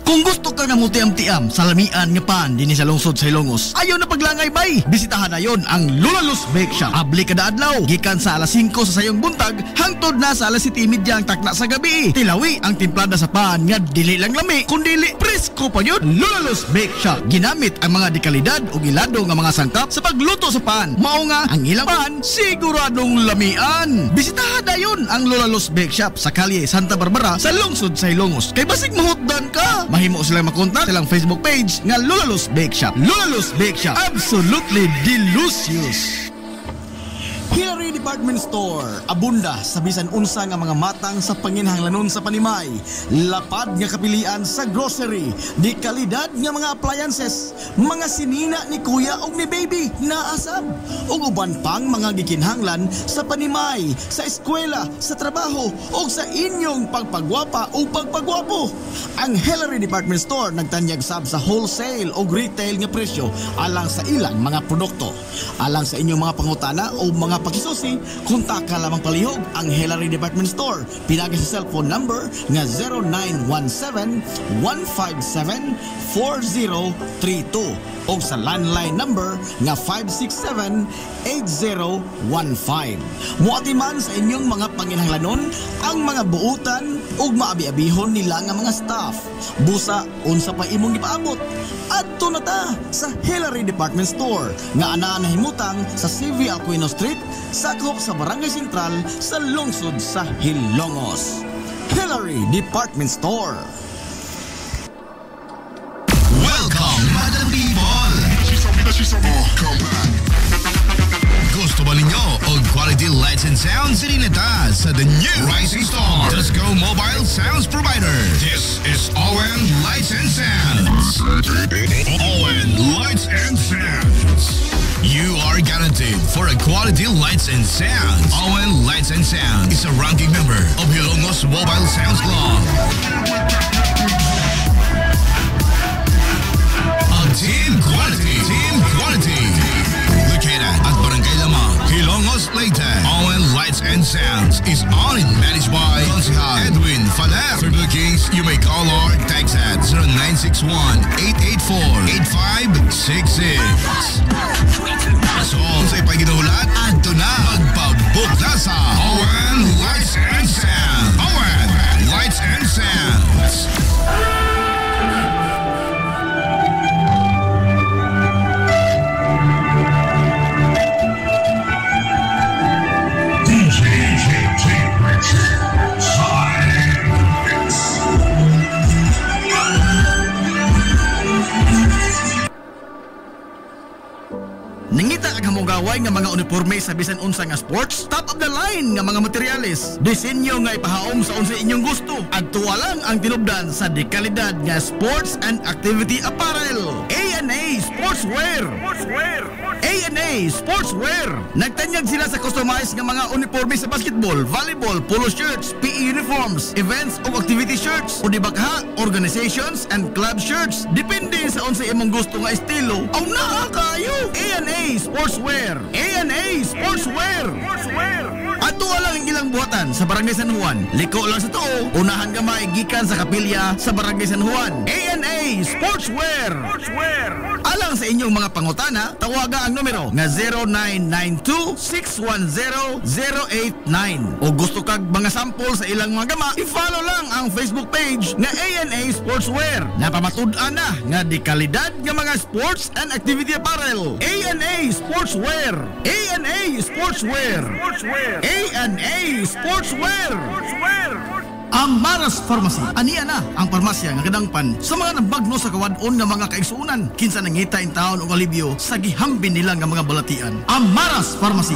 Kung gusto ka nga mutiam-tiam sa lamian nga pan dinhi sa lungsod sa Hilongos, ayaw na paglangay bay. Bisitahan na yon ang Lulalos Bake Shop. Abli kada adlaw, gikan sa alas 5 sa sayong buntag hangtod na sa alas 7:30 ang takna sa gabi. Tilawi ang timplada sa pan nga dili lang lami, kundi presko pa yun. Lulalos Bake Shop. Ginamit ang mga dekalidad o gilado nga mga sangkap sa pagluto sa pan. Mao nga ang ilang pan siguradong lamian. Bisitahan na yon ang Lulalos Bake Shop sa kalye Santa Barbara sa lungsod sa Hilongos. Kay basig mahutdan ka, mahimo silang makontak silang Facebook page nga Lulalos Bake Shop. Lulalos Bake Shop, absolutely delicious. Here in Hillary Department Store, abunda sa bisan unsa nga mga matang sa panginhanglanon sa panimay. Lapad nga kapilian sa grocery, di kalidad nga mga appliances, mga sinina ni kuya o ni baby na asab, ug uban pang mga gikinhanglan sa panimay, sa eskwela, sa trabaho o sa inyong pagpagwapa o pagpagwapo. Ang Hillary Department Store nagtanyag sab sa wholesale o retail nga presyo alang sa ilang mga produkto. Alang sa inyong mga pangutana o mga pagsusi, kontak ka lamang palihog ang Hillary Department Store. Pinagi sa cellphone number nga 0917-157-4032 o sa landline number nga 567-8015. Muati man sa inyong mga panginhanglanon ang mga buutan o maabi-abihon nila nga mga staff. Busa, unsa pa imong ipaabot? Adto na ta sa Hillary Department Store nga anaa nahimutang sa CV Aquino Street, sakop sa Barangay Sentral sa lungsod sa Hilongos. Hillary Department Store. Welcome, Madam People! Come back. Gusto ba ninyo og quality lights and sounds sirineta sa the new Rising Star Disco Mobile Sounds Provider? This is ON Lights and Sounds. ON Lights and Sounds. You are guaranteed for a quality lights and sounds. ON Lights and Sounds is a ranking member of Hilongos Mobile Sounds Club. Team quality. Located at Barangay Lama, Hilongos, Leyte. ON Lights and Sounds is owned and managed by Consihal Edwin Faler. For bookings, you may call or text at 0961-884-8566. So, sa ipaginahulat, adto na magpabook na sa ON Lights and Sounds. ON Lights and Sounds. Nangita ang hamugaway nga mga uniforme sa bisan unsa nga sports, top of the line nga mga materyales, disenyo nga ipahaom sa unsa inyong gusto. Adto lang ang tinubdan sa dekalidad nga sports and activity apparel. A&A Sportswear. A&A Sportswear. Nagtanyag sila sa customized nga mga uniforme sa basketball, volleyball, polo shirts, PE uniforms, events o activity shirts, o dibagha, organizations and club shirts. Depende sa unsa imong gusto nga estilo. Aw naa kayo. A&A Sportswear. A&A Sportswear. Ato lang ang ilang buhatan sa Barangay San Juan. Liko lang sa tuo, unahan gamay gikan sa kapilya sa Barangay San Juan. A&A Sportswear. Alang sa inyong mga pangutana, tawaga ang numero nga 0992-610-089. O gusto kag mga sample sa ilang mga gama, i-follow lang ang Facebook page nga A&A Sportswear. Napamatud-an na nga di kalidad nga mga sports and activity apparel. A&A Sportswear. A&A Sportswear. A&A Sportswear. Amaras Pharmacy. Aniya na ang parmasya nga kadangpan sa mga nabagno sa kawadon nga mga kaigsuunan. Kinsa nangita in taon og alibyo sa gihambin nila nga mga balatian. Amaras Pharmacy.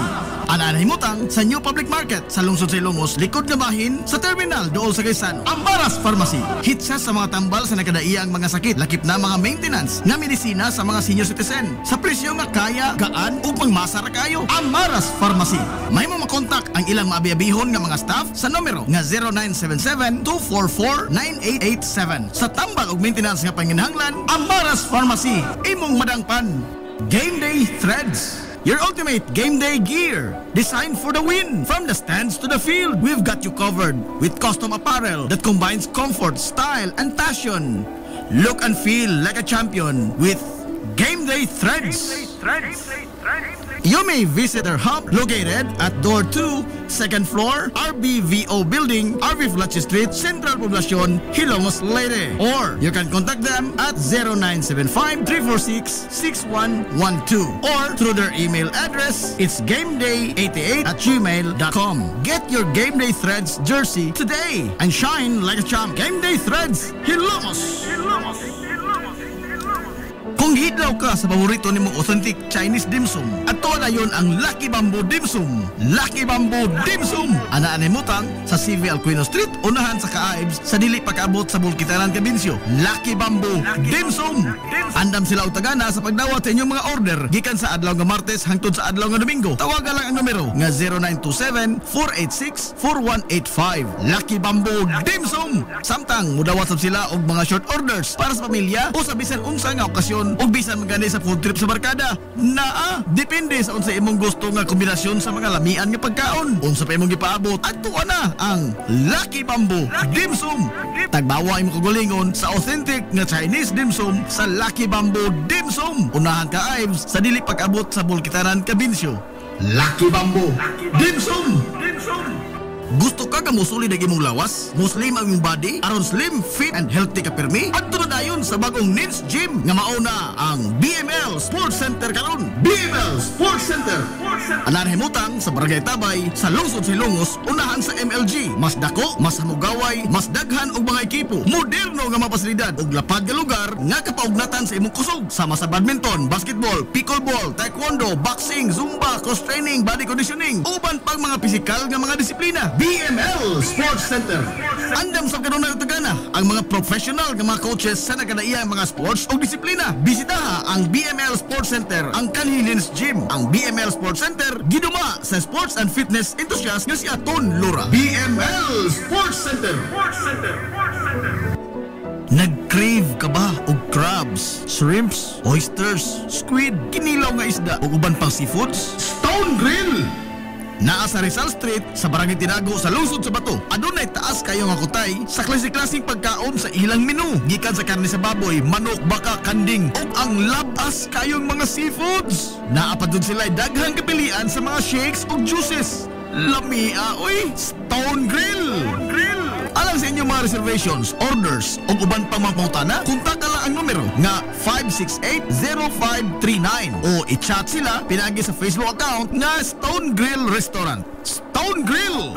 Ananahimutang sa New Public Market sa lungsod sa Ilongos, likod nga bahin sa terminal dool sa Quezon. Amaras Pharmacy. Hitsa sa mga tambal sa nakadaiyang mga sakit, lakip na mga maintenance nga medisina sa mga senior citizen. Sa presyo nga kaya, gaan ug pangmasa ra kayo. Amaras Pharmacy. May mo makontak ang ilang maabi-abihon nga mga staff sa numero nga 0977-244-9887. Sa tambal ug maintenance nga panginhanglan, Amaras Pharmacy. Imong madangpan. Game Day Threads. Your ultimate game day gear, designed for the win. From the stands to the field, we've got you covered with custom apparel that combines comfort, style, and passion. Look and feel like a champion with Game Day Threads. You may visit our hub located at Door 2, 2nd floor, RBVO Building, RV Fletcher Street, Central Poblacion, Hilongos, Leyte. Or you can contact them at 0975-346-6112 or through their email address. It's gameday88@gmail.com. Get your Game Day Threads jersey today and shine like a champ. Game Day Threads, Hilongos. Kung hidlaw ka sa paborito nimong authentic Chinese dim sum, ato na yon ang Lucky Bamboo Dim Sum. Lucky Bamboo Dim Sum. Anaan ay mutang sa CV Alcuino Street, unahan sa Kaaibs, sa dili pagkaabot sa Bulkitaran, Cabinsyo. Lucky Bamboo Dim Sum. Andam sila utagana sa pagdawat sa inyong mga order gikan sa adlaw nga Martes hangtod sa adlaw nga Domingo. Tawagan lang ang numero nga 0927-486-4185. Lucky Bamboo Dim Sum. Samtang mudawat sab sila og mga short orders para sa pamilya o sa bisan unsa nga okasyon o bisan magani sa food trip sa barkada. Naa, depende sa unsa imong gusto nga kombinasyon sa mga lamian nga pagkaon. Unsa pa imong gipaabot, adto na ang Lucky Bamboo Dim Sum. Tagbawa imong kagulingon sa authentic nga Chinese dim sum sa Lucky Bamboo Dim Sum. Unahan ka Ives sa dili pag-abot sa Bulkitaran, Cabinsyo. Lucky Bamboo Dim Sum. Gusto ka musulid ang imong lawas? Muslim ang imong body? Aron slim, fit, and healthy ka pirmi? Adto na dayon sa bagong Nins Gym nga mauna ang BML Sports Center karon. BML Sports Center. Anarhimutang sa Barangay Tabay, sa lungsod sa Ilongos, unahan sa MLG. Mas dako, mas hamugaway, mas daghan og mga ekipo. Moderno nga mga pasilidad ug lapad nga lugar nga kapaugnatan sa imong kusog. Sama sa badminton, basketball, pickleball, taekwondo, boxing, zumba, cross training, body conditioning, uban pang mga pisikal nga mga disiplina. BML Sports Center. Andam sa kanunay utagana ang mga professional nga mga coaches sa nagkadaiya mga sports o disiplina. Bisitaha ang BML Sports Center, ang Kanhilins Gym. Ang BML Sports Center giduma sa sports and fitness enthusiast nga si Aton Lura. BML Sports Center. Nag-crave ka ba og crabs, shrimps, oysters, squid, kinilaw nga isda o uban pang seafoods? Stone Grill! Naa sa Rizal Street, sa Barangay Tinago, sa lungsod sa Bato. Adunay taas kayo nga kutay sa klase-klaseng pagkaon sa ilang menu. Gikan sa karne sa baboy, manok, baka, kanding, ug ang labas kayong mga seafoods. Naapadun sila daghang kapilian sa mga shakes ug juices. Lamia, oy! Stone Grill! Alang sa inyong mga reservations, orders, o uban pang mga pangutana, kontak lang ang numero nga 568-0539 o i-chat sila pinagi sa Facebook account nga Stone Grill Restaurant. Stone Grill!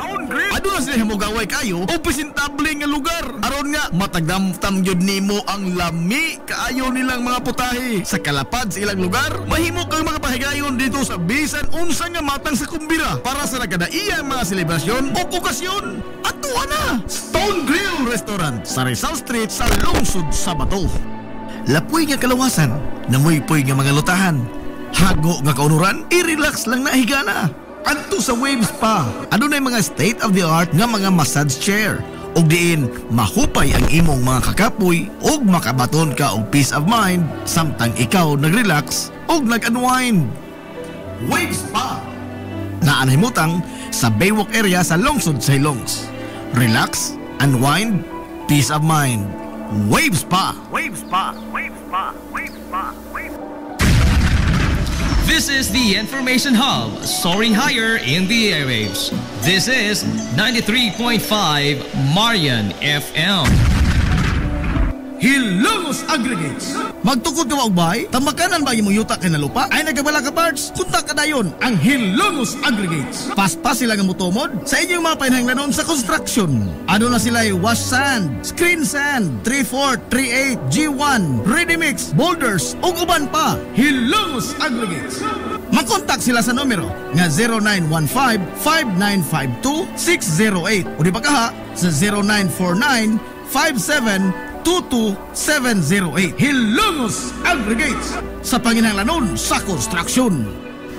Ado na sila himugaway kayo o presentable nga lugar. Aron nga, matagdamtam yun nimo ang lami kaayo nilang mga putahe. Sa kalapad sa ilang lugar, mahimo kang makapahigayon dito sa bisan unsa nga matang sa kumbira para sa nagkadaiyang mga selebrasyon o okasyon. Ato na! Stone Grill Restaurant sa Rizal Street sa lungsod sa Bato. Lapoy nga kalawasan, namoy-poy nga mga lutahan. Hago nga kaunuran, i-relax lang na higana. Adto sa Waves Spa, adunay mga state-of-the-art nga mga massage chair. Og diin, mahupay ang imong mga kakapoy og makabaton ka og peace of mind samtang ikaw nag-relax og nag-unwind. Waves Spa. Naanhimutang sa Baywalk area sa lungsod sa Hilongs. Relax, unwind, peace of mind. Waves Spa. Waves Spa. Waves Spa. Waves Spa. Waves Spa. This is the Information Hub, soaring higher in the airwaves. This is 93.5 Marian FM. Hilongos Aggregates. Magtukod ka maubay? Tamakanan ba imong yuta kay nalupa? Ay nagabala ka parts? Kunta ka dayon ang Hilongos Aggregates. Paspas sila nga mutumod sa inyong mga panahanglanon sa construction. Ano na sila wash sand, screen sand, 3/4, 3/8, G1, ready mix, boulders, ug uban pa. Hilongos Aggregates. Mag-contact sila sa numero nga 0915-5952-608 o di ba kaha sa 0949-5722-708. Hilongos Aggregates sa panginahanglanon sa construction.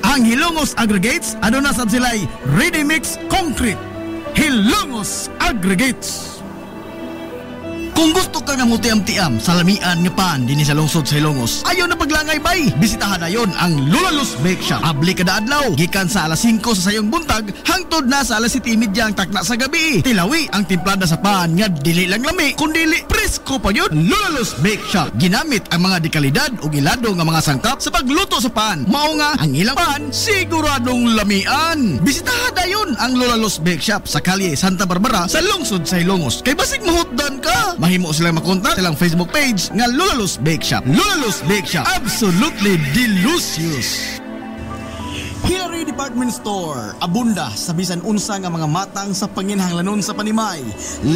Ang Hilongos Aggregates, ano na sab sila'y ready mix concrete. Hilongos Aggregates. Kung gusto ka nga mutiam-tiam sa lamian nga pan dinhi sa lungsod sa Hilongos, ayaw na paglangay bay. Bisitahan na yon ang Lulalos Bake Shop. Abli kada adlaw, gikan sa alas 5 sa sayong buntag hangtod na sa alas 7:30 ang takna sa gabi. Tilawi ang timplada sa pan nga dili lang lami, kundi presko pa yun. Lulalos Bake Shop. Ginamit ang mga dekalidad o gilado nga mga sangkap sa pagluto sa pan. Mao nga ang ilang pan siguradong lamian. Bisitahan na yon ang Lulalos Bake Shop sa kalye Santa Barbara sa lungsod sa Hilongos. Kay basig mahutdan ka, mahimo silang makontak silang Facebook page nga Lulalos Bake Shop. Lulalos Bake Shop, absolutely delicious. Hillary Department Store. Abunda sa bisan unsa nga mga matang sa panginhanglanon sa panimay.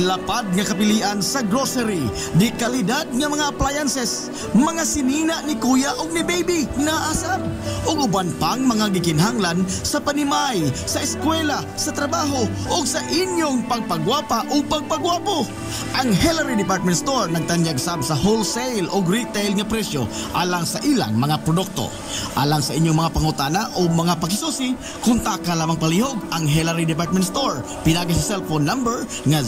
Lapad nga kapilian sa grocery. Di kalidad nga mga appliances. Mga sinina ni kuya o ni baby naasab. O uban pang mga gikinhanglan sa panimay, sa eskwela, sa trabaho o sa inyong pagpagwapa o pagpagwapo. Ang Hillary Department Store nagtanyag sab sa wholesale o retail nga presyo alang sa ilang mga produkto. Alang sa inyong mga pangutana o mga pakisusi, kontak ka lamang palihog ang Hillary Department Store. Pinagi sa cellphone number nga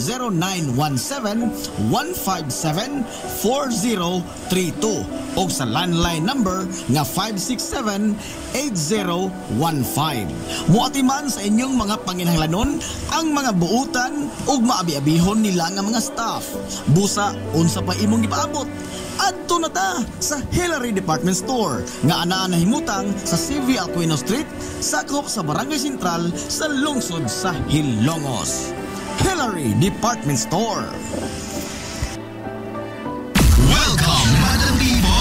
0917-157-4032 o sa landline number nga 567-8015. Muatiman sa inyong mga panginhanglanon ang mga buutan o maabi-abihon nila nga mga staff. Busa, unsa pa imong ipaabot. Adto na ta sa Hillary Department Store nga anaa nahimutang sa CV Aquino Street, sakop sa Barangay Sentral sa lungsod sa Hilongos. Hillary Department Store. Welcome, Madam People!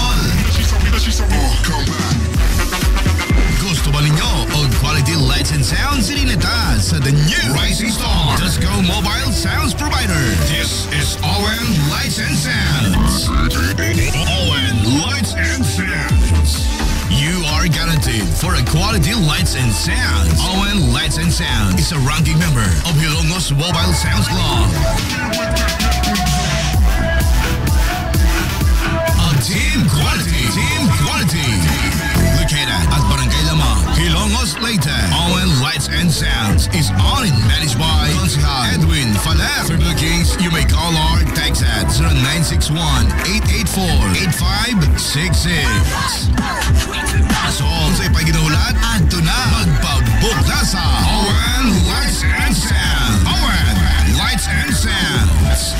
Gusto ba ninyo og quality lights and sounds sinilita sa the new Rising Star Disco Mobile Sounds Provider? This is ON Lights and Sounds. ON Lights and Sounds. You are guaranteed for a quality lights and sounds. ON Lights and Sounds is a ranking member of Hilongos Mobile Sounds Club. Team quality. Located at Barangay Lamang, Hilongos Leyte. ON Lights and Sounds is owned and managed by Consihal Edwin Faler. For bookings, you may call or text at 0961-884-8566. So, sa'y paginahulat, adto na magpabook na sa ON Lights and Sounds. ON Lights and Sounds.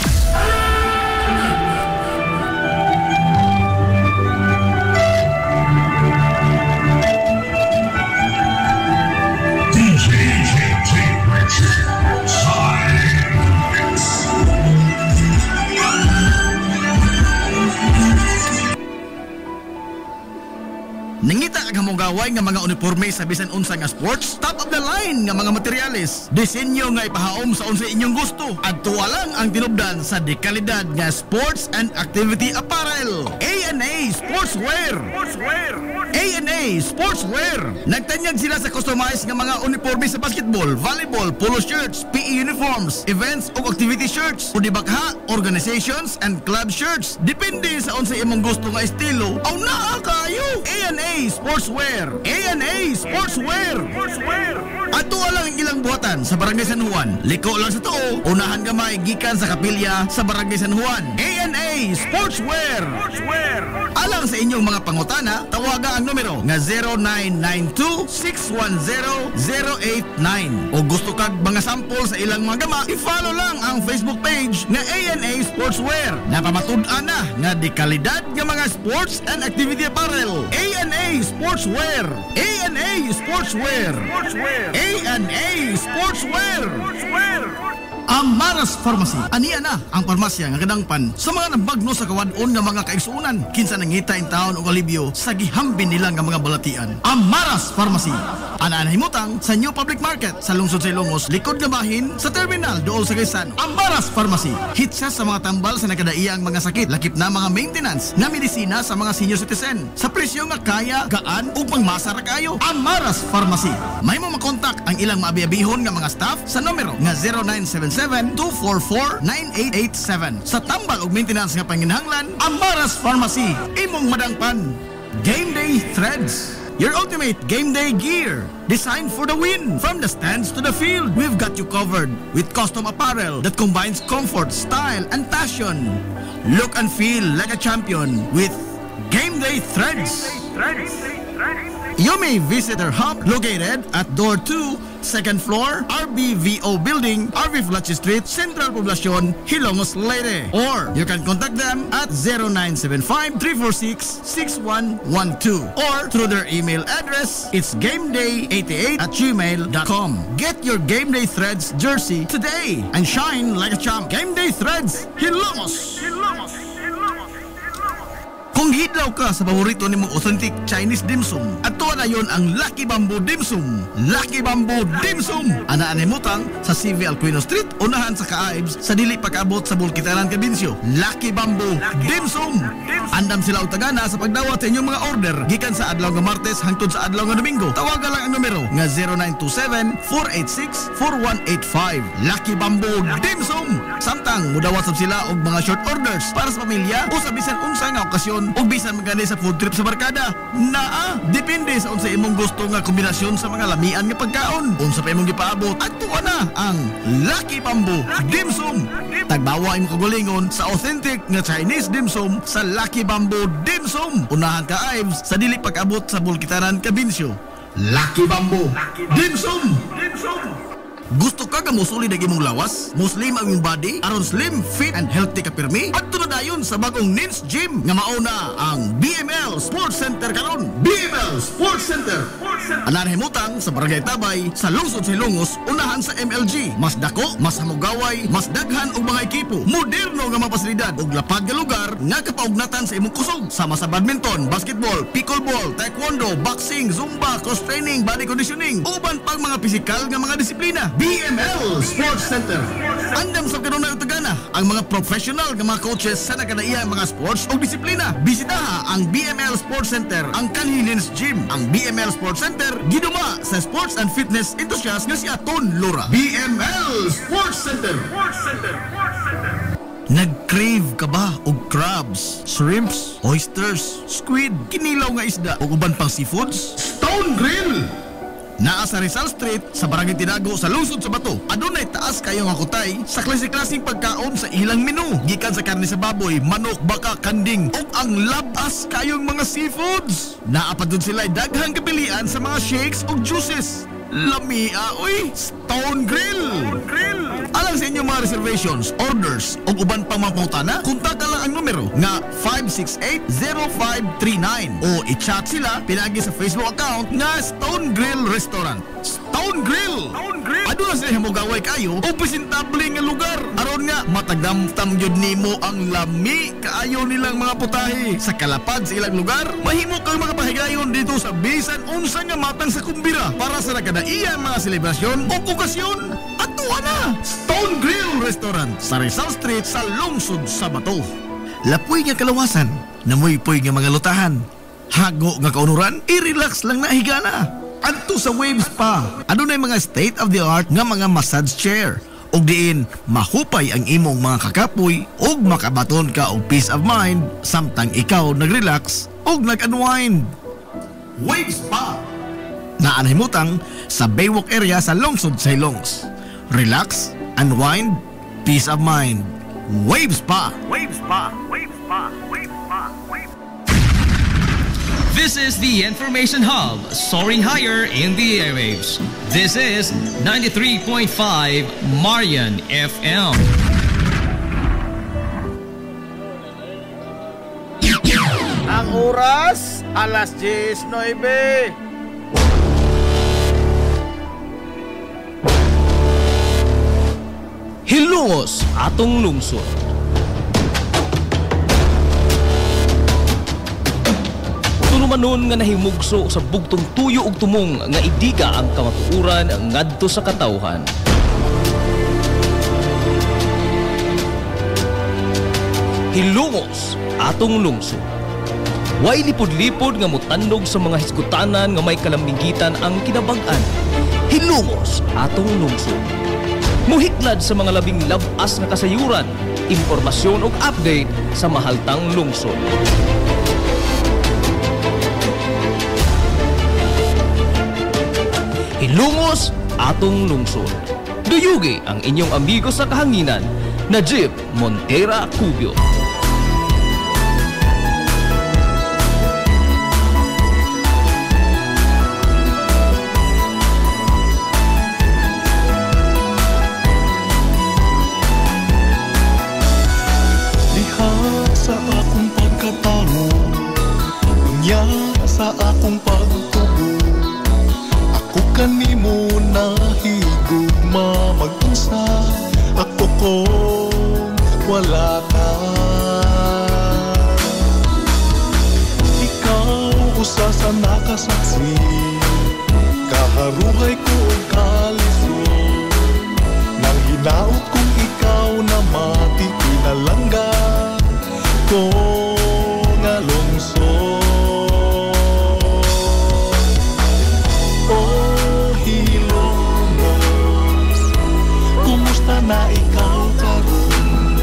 Nangita ang hamugaway nga mga uniforme sa bisan unsa nga sports, top of the line nga mga materyales. Disenyo nga ipahaom sa unsa inyong gusto. Adto lang ang tinubdan sa dekalidad nga sports and activity apparel. A&A Sportswear. A&A Sportswear. Nagtanyag sila sa customized nga mga uniforme sa basketball, volleyball, polo shirts, PE uniforms, events ug activity shirts, o di bakha, organizations and club shirts. Depende sa unsa imong gusto nga estilo. Aw naa kayo. A&A Sportswear. A&A Sportswear. Ato lang ang ilang buhatan sa Barangay San Juan. Liko lang sa tuo, unahan gamay gikan sa kapilya sa Barangay San Juan. A&A Sportswear. Alang sa inyong mga pangutana, tawaga ang numero nga 0992-610-089. O gusto kag mga sample sa ilang mga gama, i-follow lang ang Facebook page nga A&A Sportswear. Napamatud-an na nga di kalidad nga mga sports and activity apparel. A&A Sportswear. A&A Sportswear. A&A Sportswear. Amaras Pharmacy. Aniya na ang parmasya nga kadangpan sa mga nabagno sa kawadon nga mga kaigsuonan. Kinsa nangita in taon og alibyo sa gihambin nila nga mga balatian. Amaras Pharmacy. Anaan himutang sa New Public Market sa lungsod sa Ilongos, likod nga bahin sa terminal dool sa Quezon. Amaras Pharmacy. Hitsa sa mga tambal sa nakadaiyang mga sakit, lakip na mga maintenance nga medisina sa mga senior citizen. Sa presyo nga kaya, gaan ug pangmasa ra kayo. Amaras Pharmacy. May mo makontak ang ilang maabi-abihon nga mga staff sa numero nga 0977-244-9887. Sa tambal ug maintenance nga panginhanglan, Amaras Pharmacy. Imong madangpan. Game Day Threads. Your ultimate game day gear, designed for the win. From the stands to the field, we've got you covered with custom apparel that combines comfort, style, and passion. Look and feel like a champion with Game Day Threads. You may visit our hub located at Door 2, second floor, RBVO Building, RV Flache Street, Central Poblacion, Hilongos Leyte. Or you can contact them at 0975-346-6112 or through their email address, it's gameday88@gmail.com. Get your Game Day Threads jersey today and shine like a champ. Game Day Threads, Hilongos. Kung hidlaw ka sa paborito nimong authentic Chinese dim sum, at tuwa Padayon ang Lucky Bamboo Dim Sum. Lucky Bamboo Dim Sum. Anaan mutang sa CV Alquino Street, unahan sa Kaaibs, sa dili pagkaabot sa Bulkitaran, Cabinsyo. Lucky Bamboo Dim Sum. Andam sila og tagana sa pagdawat sa inyong mga order gikan sa adlaw nga Martes hangtod sa adlaw nga Domingo. Tawagan lang ang numero nga 0927-486-4185. Lucky Bamboo Dim Sum. Samtang mudawat sab sila og mga short orders para sa pamilya o sa bisan unsa nga okasyon o bisan magani sa food trip sa barkada. Naa, depende sa unsa imong gusto nga kombinasyon sa mga lamian nga pagkaon. Unsa pa imong gipaabot, adto na ang Lucky Bamboo Dim Sum. Tagbawa imong kagulingon sa authentic nga Chinese dim sum sa Lucky Bamboo Dim Sum. Unahan ka Ives sa dili pag-abot sa Bulkitaran, Cabinsyo. Lucky Bamboo Dim Sum. Gusto ka musulid ang imong lawas? Muslim ang imong body? Aron slim, fit, and healthy ka pirmi? Adto na dayon sa bagong Nins Gym nga mauna ang BML Sports Center karon. BML Sports Center. Anarhimutang sa Barangay Tabay, sa lungsod sa Ilongos, unahan sa MLG. Mas dako, mas hamugaway, mas daghan og mga ekipo. Moderno nga mga pasilidad ug lapad nga lugar nga kapaugnatan sa imong kusog. Sama sa badminton, basketball, pickleball, taekwondo, boxing, zumba, cross training, body conditioning, uban pang mga pisikal nga mga disiplina. BML Sports Center. Andam sa kanunay utagana ang mga professional nga mga coaches sa nakanaiya mga sports o disiplina. Bisitaha ang BML Sports Center, ang Kanhilins Gym. Ang BML Sports Center giduma sa sports and fitness enthusiast nga si Aton Lora. BML Sports Center. Nag-crave ka ba og crabs, shrimps, oysters, squid, kinilaw nga isda o uban pang seafoods? Stone Grill! Naa sa Rizal Street, sa Barangay Tinago, sa lungsod sa Bato. Adunay taas kayong akutay sa klase-klaseng pagkaon sa ilang menu. Gikan sa karne sa baboy, manok, baka, kanding, ug ang labas kayong mga seafoods. Naa pa dun sila daghang kapilian sa mga shakes ug juices. Lamia, oy! Stone Grill! Alang sa inyong mga reservations, orders, o uban pang mga pangutana, kontak lang ang numero nga 568-0539 o i-chat sila pinagi sa Facebook account nga Stone Grill Restaurant. Stone Grill! Ado na sila hamugaway kayo o presentable nga lugar. Aron nga, matagdamtam yun nimo ang lami kaayo nilang mga putahe. Sa kalapad sa ilang lugar, mahimo kang makapahigayon dito sa bisan unsa nga matang sa kumbira para sa nakadaiya mga selebrasyon o okasyon. Atuwa na! Stone Grill Restaurant sa Rizal Street sa lungsod sa Bato. Lapoy nga kalawasan, namoy-poy nga mga lutahan. Hago nga kaunuran, i-relax lang na higana. Adto sa Waves Spa, adunay mga state-of-the-art nga mga massage chair. Og diin, mahupay ang imong mga kakapoy og makabaton ka og peace of mind samtang ikaw nag-relax og nag-unwind. Waves Spa! Naanhimutang sa Baywalk area sa lungsod sa Hilongos. Relax, unwind, peace of mind. Waves Spa! This is the Information Hub, soaring higher in the airwaves. This is 93.5 Marian FM. Ang oras, alas 10:09. Hilongos, atong lungsod. Tunumanon nga nahimugso sa bugtong tuyo ug tumong nga idiga ang kamatuuran ngadto sa katawhan. Hilongos, atong lungsod. Way lipod-lipod nga mutandog sa mga hiskutanan nga may kalambigitan ang kinabag-an. Hilongos, atong lungsod. Muhiklad sa mga labing labas nga kasayuran, impormasyon ug update sa mahaltang lungsod. Hilongos, atong lungsod. Duyugi ang inyong amigo sa kahanginan, Najib Montera Cubio. Sa akong pagkatao, unya sa akong pagtubo, ako kanimo nahigugma mag-isa, ako kung wala ka. Ikaw usa sa nakasaksi, kaharuhay ko ang kalisod. Nang hinaot kong ikaw na mati, pinalangga ko nga lungsod. Oh Hilongos, kumusta na ikaw karon?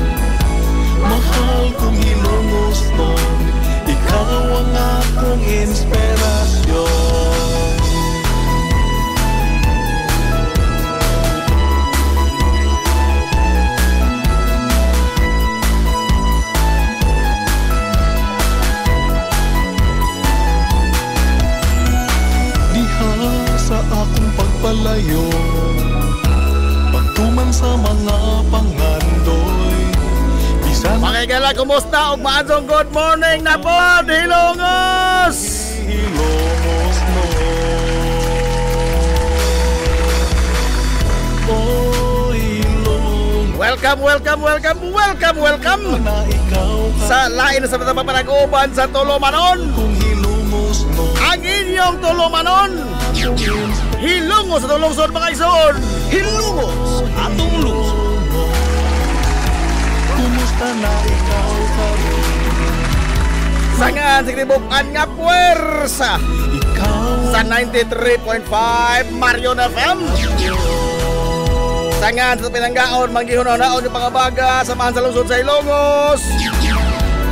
Mahal kong Hilongos noon, ikaw ang akong inspirasyon. Diha sa akong pagpalayo, pagtuman sa mga pangandoy, bisan Makikala, kumusta? Ug maadtong good morning na po, Hilongos! Hilongos mo. Oh Hilongos, Welcome na ikaw sa lain sa mga panag-uban sa Tolomanon. kung Hilongos mo. Ang inyong Tolomanon, Hilongos sa Tulungsod mga igsoon. Hilongos atong lungsod. Kumusta na ikaw karon? Sangan sa kinibukan nga puwersa Ikaw sa 93.5 Marion FM. Sangan sa pinanggaon, manggihon-naon yung pangabaga, samahan sa lungsod sa Ilongos.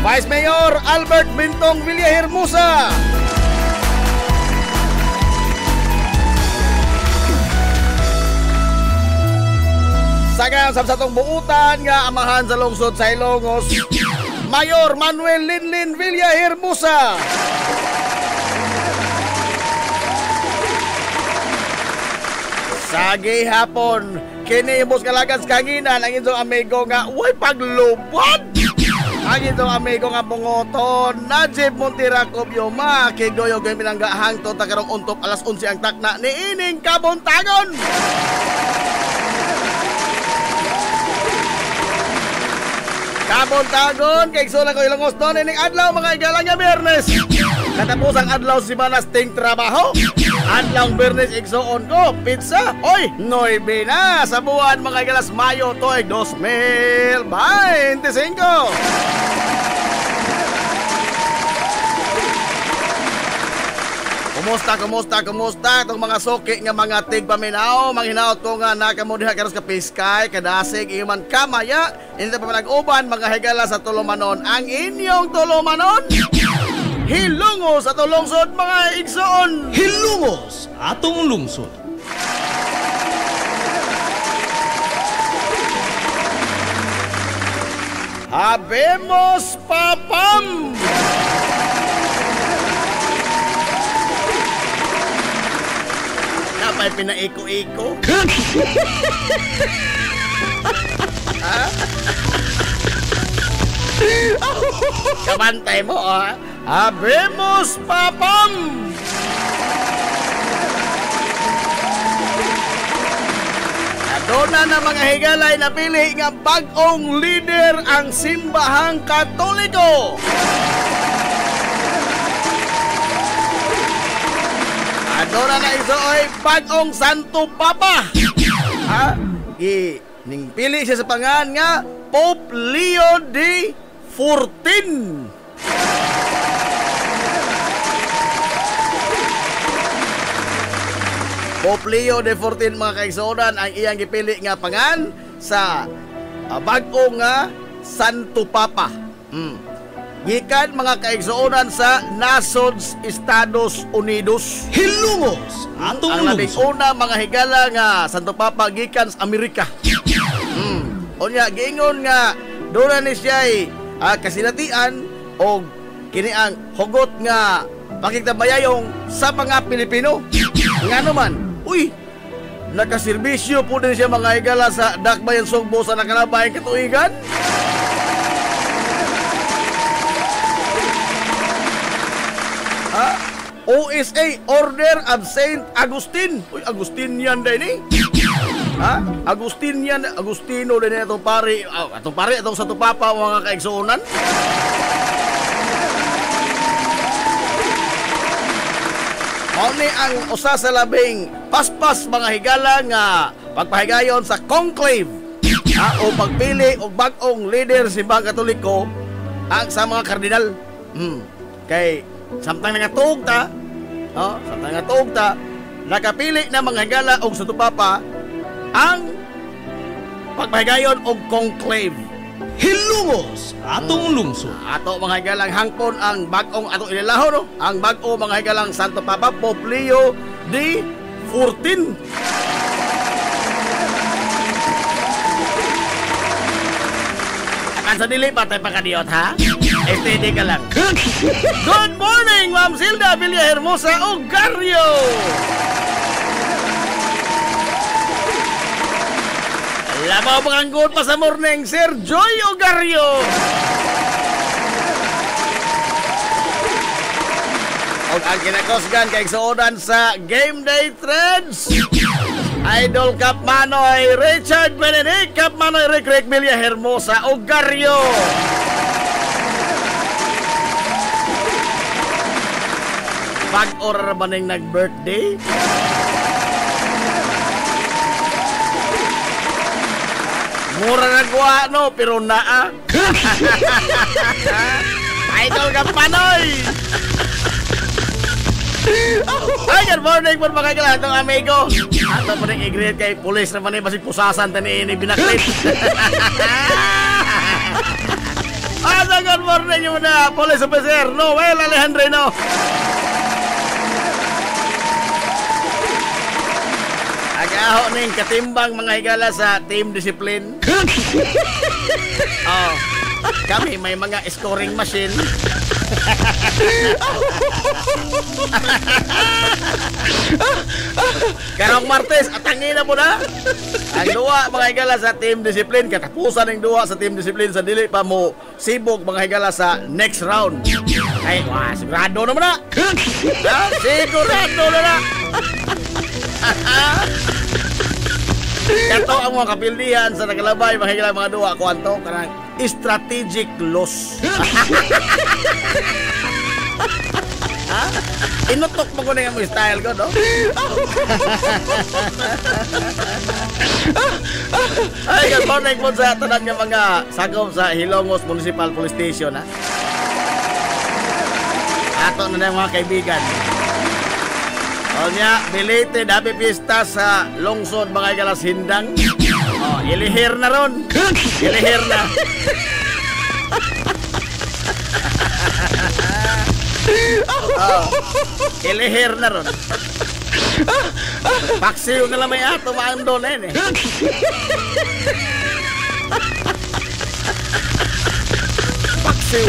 Vice Mayor Albert Bintong Villahermosa. Sangan sa satong buutan nga amahan sa lungsod sa Ilongos, Mayor Manuel Linlin Villahermosa. Sa gihapon, kini imbos kalagas kanginan ang inyong amigo nga way paglubad. Ang inyong amigo nga bungoton, Najib Montiracob Yoma, kigoyo gay pinanggahang to takarong untop alas 11 ang takna ni ining kabuntagon. Kabuntagon, kay Sula ko Ilongos doon ining adlaw mga igalang nga Biyernes. Katapos ang adlaw si Manas ting trabaho. Adlaw Biyernes igsoon ko, pizza. Oy, 9 na sa buwan mga igalas Mayo toy 2025. Kumusta itong mga suki nga mga tigpaminaw. Manghinaot ko nga nakamudiha karos ka piskay, kadasig, iman kamaya. Hindi pa nag-uban mga higala sa Tolomanon. Ang inyong Tolomanon, Hilongos at lungsod mga igsoon. Hilongos atong lungsod. Habemos papam! Napay pinaiko-iko? Kabantay mo, ha? Habemos papam! Aduna na mga higalay na pili nga bag-ong leader ang simbahang Katoliko. Aduna na isoy bag-ong Santo Papa. Ha? Ning pili siya sa pangan nga Pope Leo XIV. Pope Leo XIV mga kaigsuonan ang iyang gipili nga pangan sa bag-o nga Santo Papa. Gikan mga kaigsuonan sa Nations Estados Unidos. Hilongos atong Ang labing lungsod. una mga higala nga Santo Papa gikan sa Amerika. Unya giingon nga doon ni siya kasinatian o kini ang hugot nga pakigtabayayong sa mga Pilipino. Nga naman, uy, nakaserbisyo po din siya mga higala sa Dakbayan Sugbo sa nakalabayang katuigan. OSA, Order of Saint Agustin. Uy, Agustinian din Agustinian, Agustino din itong pari. Itong pari, itong Santo Papa mga kaigsuonan. Mao ni ang usa sa labing paspas mga higala nga pagpahigayon sa conclave o pagpili og bag-ong leader sa Simbahang Katoliko ang sa mga kardinal. Kay samtang nagatuog ta, nakapili na mga higala og sutupapa ang pagpahigayon og conclave. Hilungos atong lungsod. Ato mga higalang hangpon ang bag-ong ato inilaho, no? Ang bag-o mga higalang Santo Papa Pope Leo XIV. Akan sa dili patay pakadiot, ha? STD ka lang. Good morning, Ma'am Silda Villahermosa Ogario. Labaw panganggot pa sa morning, Sir Joy Ogario. Og ang kinakosgan kay suodan sa Game Day Threads, Idol Cap Manoy Richard Benedict, Cap Manoy Rick Villahermosa Ogario. Pag-orar ba ning nag-birthday? Mura na guwa, no? Pero naa. Idol ka panoy! Ay, good morning po mga kailangan amigo. Ato po rin i-greet kay police naman basi pusasan tani ini binaklit. Good morning yung na police officer Noel Alejandrino. Agaho ning katimbang mga higala sa team discipline. Kami may mga scoring machine. Karong Martes atangin na po na. Ang duwa mga higala sa team discipline, katapusan ng duwa sa team discipline sa dili pa mo sibog mga higala sa next round. Ay, sigurado naman na. Sigurado na. Kato ang mga kapildihan sa nakalabay mga mga duwa ko anto karang strategic loss. Inutok mo ko na yung style ko, no? Ay, good morning po sa tanan ng mga sagop sa Hilongos Municipal Police Station, ha? Ato na mga kaibigan. O niya, belated happy fiesta sa lungsod mga galas hindang. Ilihir na ron. Ilihir na. Ilihir na ron. Paksiw na lang may ato maando na yun eh. Paksiw.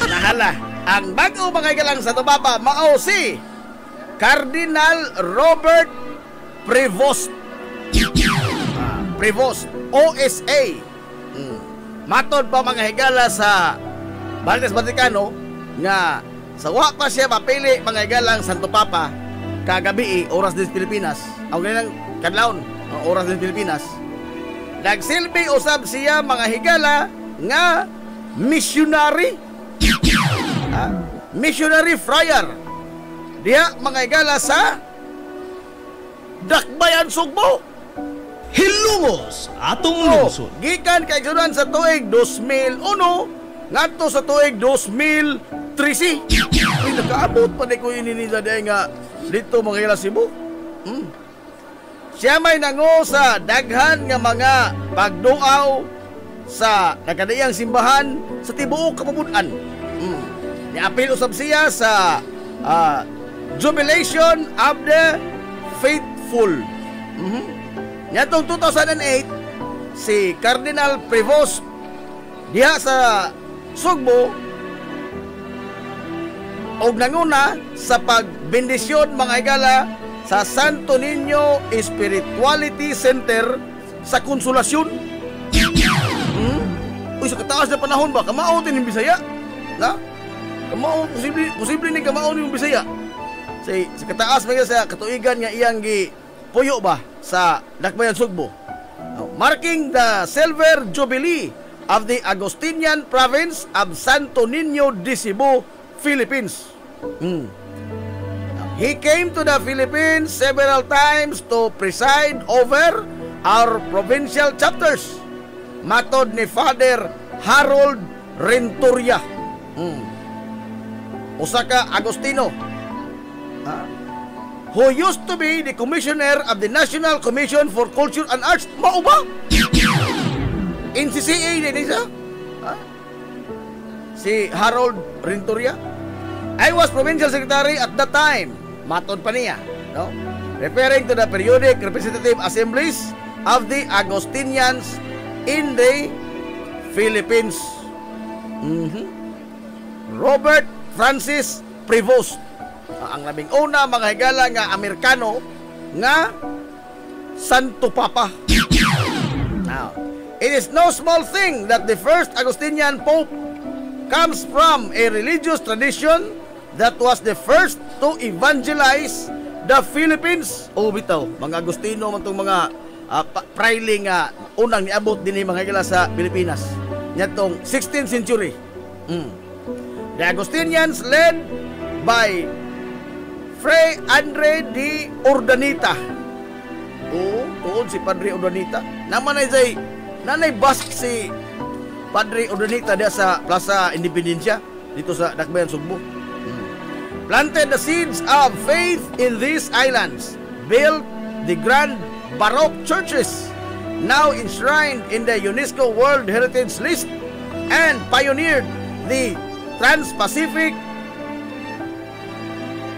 Nahala, ang bago mga galang sa tubaba mao si Cardinal Robert Prevost. Prevost, OSA. Matod pa mga higala sa Baldes Vaticano nga sa wa pa siya mapili mga higalang Santo Papa kagabi oras din Pilipinas. Ang ganang kadlawon oras din Pilipinas. Nagsilbi usab siya mga higala nga missionary. Missionary friar. Diha mga higala sa Dakbayan, Sugbo. Hilungos atong lungsod. Gikan kay sudan sa tuig 2001 ngadto sa tuig 2013. Ay, nakaabot pa ni ko ininida day nga dito mga higala Cebu. Siya may nango sa daghan nga mga pagduaw sa nagkadayang simbahan sa tibuok Kapamudaan. Niapil usab siya sa Jubilation of the Faithful. Nyatong 2008, si Cardinal Prevost diha sa Sugbo og nanguna sa pagbendisyon mga higala sa Santo Niño Spirituality Center sa Konsolasyon. Uy, sa kataas na panahon ba? Kamao din yung Bisaya? Na? Kamao, posible ni kamao yung Bisaya. Sa kataas mga sa katuigan nga iyang gi puyo ba sa Dakbayan, Sugbo. marking the silver jubilee of the Agustinian province of Santo Niño de Cebu, Philippines. He came to the Philippines several times to preside over our provincial chapters. Matod ni Father Harold Renturia, usa ka Agustino, who used to be the commissioner of the National Commission for Culture and Arts. Mao ba? NCCA din siya? Si Harold Renturia. I was provincial secretary at that time. Matod pa niya, no? Referring to the periodic representative assemblies of the Agustinians in the Philippines. Robert Francis Prevost, ang labing una mga higala nga Amerikano nga Santo Papa. Now, it is no small thing that the first Agustinian Pope comes from a religious tradition that was the first to evangelize the Philippines. Bitaw, mga Agustino man itong mga praile nga unang niabot din mga higala sa Pilipinas. Nyatong 16th century. The Agustinians led by Fray Andre de Urdanita. Tuod si Padre Urdanita. Naman ay nanay bask si Padre Urdanita dia sa Plaza Independencia dito sa Dakbayan, Sugbo. Planted the seeds of faith in these islands, built the grand Baroque churches now enshrined in the UNESCO World Heritage List, and pioneered the Trans-Pacific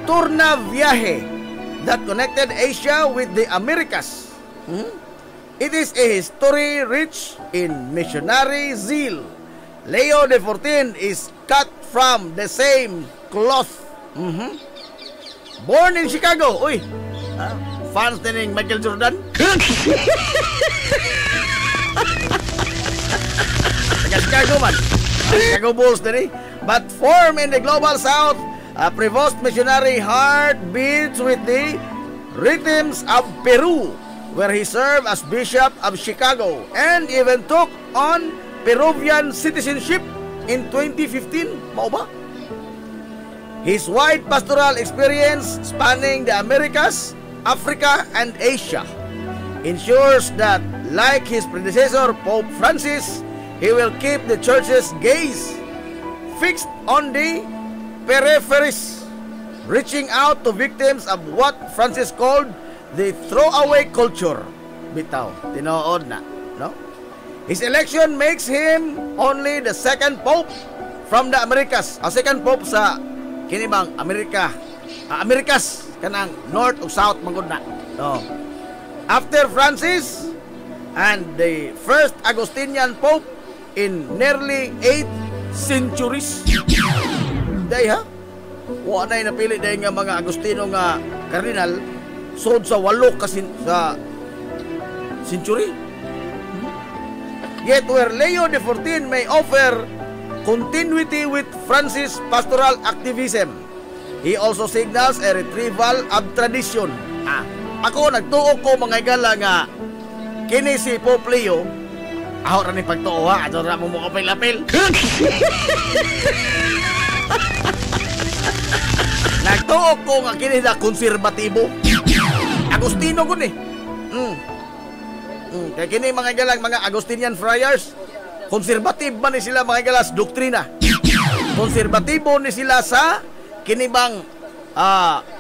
Tornaviaje that connected Asia with the Americas. It is a history rich in missionary zeal. Leo XIV is cut from the same cloth. Born in Chicago. Uy, fans din ng Michael Jordan. Taga Chicago man. Chicago Bulls din eh. But formed in the global south, a Prevost missionary heart beats with the rhythms of Peru, where he served as Bishop of Chicago and even took on Peruvian citizenship in 2015. Mao ba? His wide pastoral experience spanning the Americas, Africa, and Asia ensures that, like his predecessor Pope Francis, he will keep the church's gaze fixed on the peripheries, reaching out to victims of what Francis called the throwaway culture. Bitaw, tinood na, no? His election makes him only the second pope from the Americas, a second pope sa kinibang Americas kanang north o south mangod na, no? After Francis and the first Agustinian pope in nearly 8 centuries. Day ha? Wa na napili day nga mga Agustino nga kardinal sod sa 8 kasi sa century. Yet where Leo XIV may offer continuity with Francis' pastoral activism, he also signals a retrieval of tradition. Ako nagtuo ko mga igala nga kini si Pope Leo aho ra ni pagtuo ha, ato ra mo kapil-apil. Nagtuo ko nga kini na konserbatibo. Agustino ko ni. Kaya kini mga igalang mga Agustinian friars, konserbative ba ni sila mga igalas doktrina? Konserbatibo ni sila sa kinibang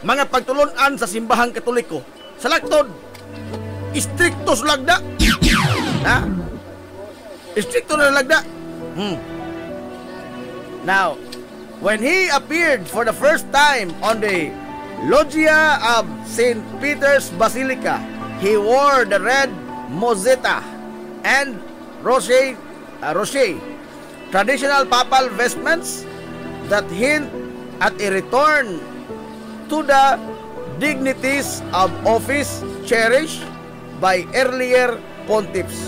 mga pagtulunan sa simbahang Katoliko. Sa laktod, istriktos lagda. Ha? Istrikto na lagda. Now, when he appeared for the first time on the loggia of St. Peter's Basilica, he wore the red mozzetta and roche, traditional papal vestments that hint at a return to the dignities of office cherished by earlier pontiffs.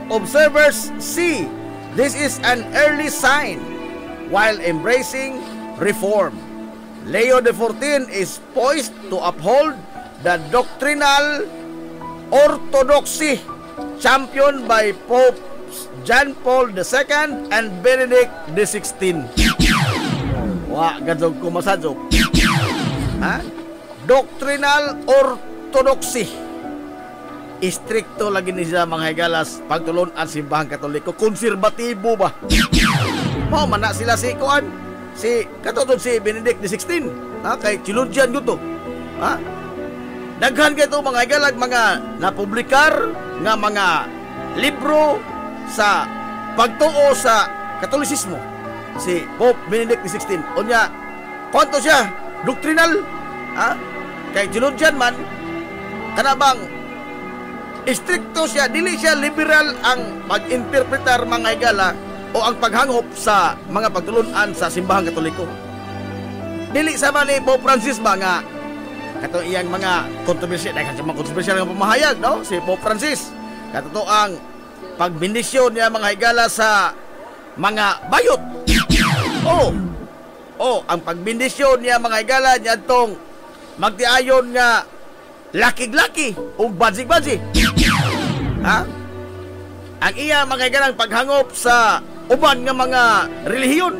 Observers see this is an early sign while embracing reform. Leo XIV is poised to uphold the doctrinal Orthodoxy, championed by Pope John Paul II and Benedict XVI. Gadog ko masadok. Doctrinal Orthodoxy. Istrikto lagi ni siya mga higalas pagtulon ang simbahang Katoliko. Konserbatibo ba? Man na sila si Kuan. Si katutod si Benedict XVI. Kay theologian ko to. Daghan kayo ito mga higalag, mga napublikar nga mga libro sa pagtuo sa Katolisismo. Si Pope Benedict XVI. Unya, kwanto siya? Doctrinal? Kay theologian man, kanabang istrikto siya, dili siya liberal ang pag-interpretar mga higala o ang paghangop sa mga pagtulunan sa simbahang Katoliko. Dili sa ni Pope Francis ba nga kato iyang mga kontrobersya, dahil sa mga kontrobersya ng pamahayag, no? Si Pope Francis, katoto ang pagbindisyon niya mga higala sa mga bayot. Ang pagbindisyon niya mga higala niya itong magtiayon nga lakig-laki o badsig-badsig. Ang iya mga higala paghangop sa uban nga mga relihiyon.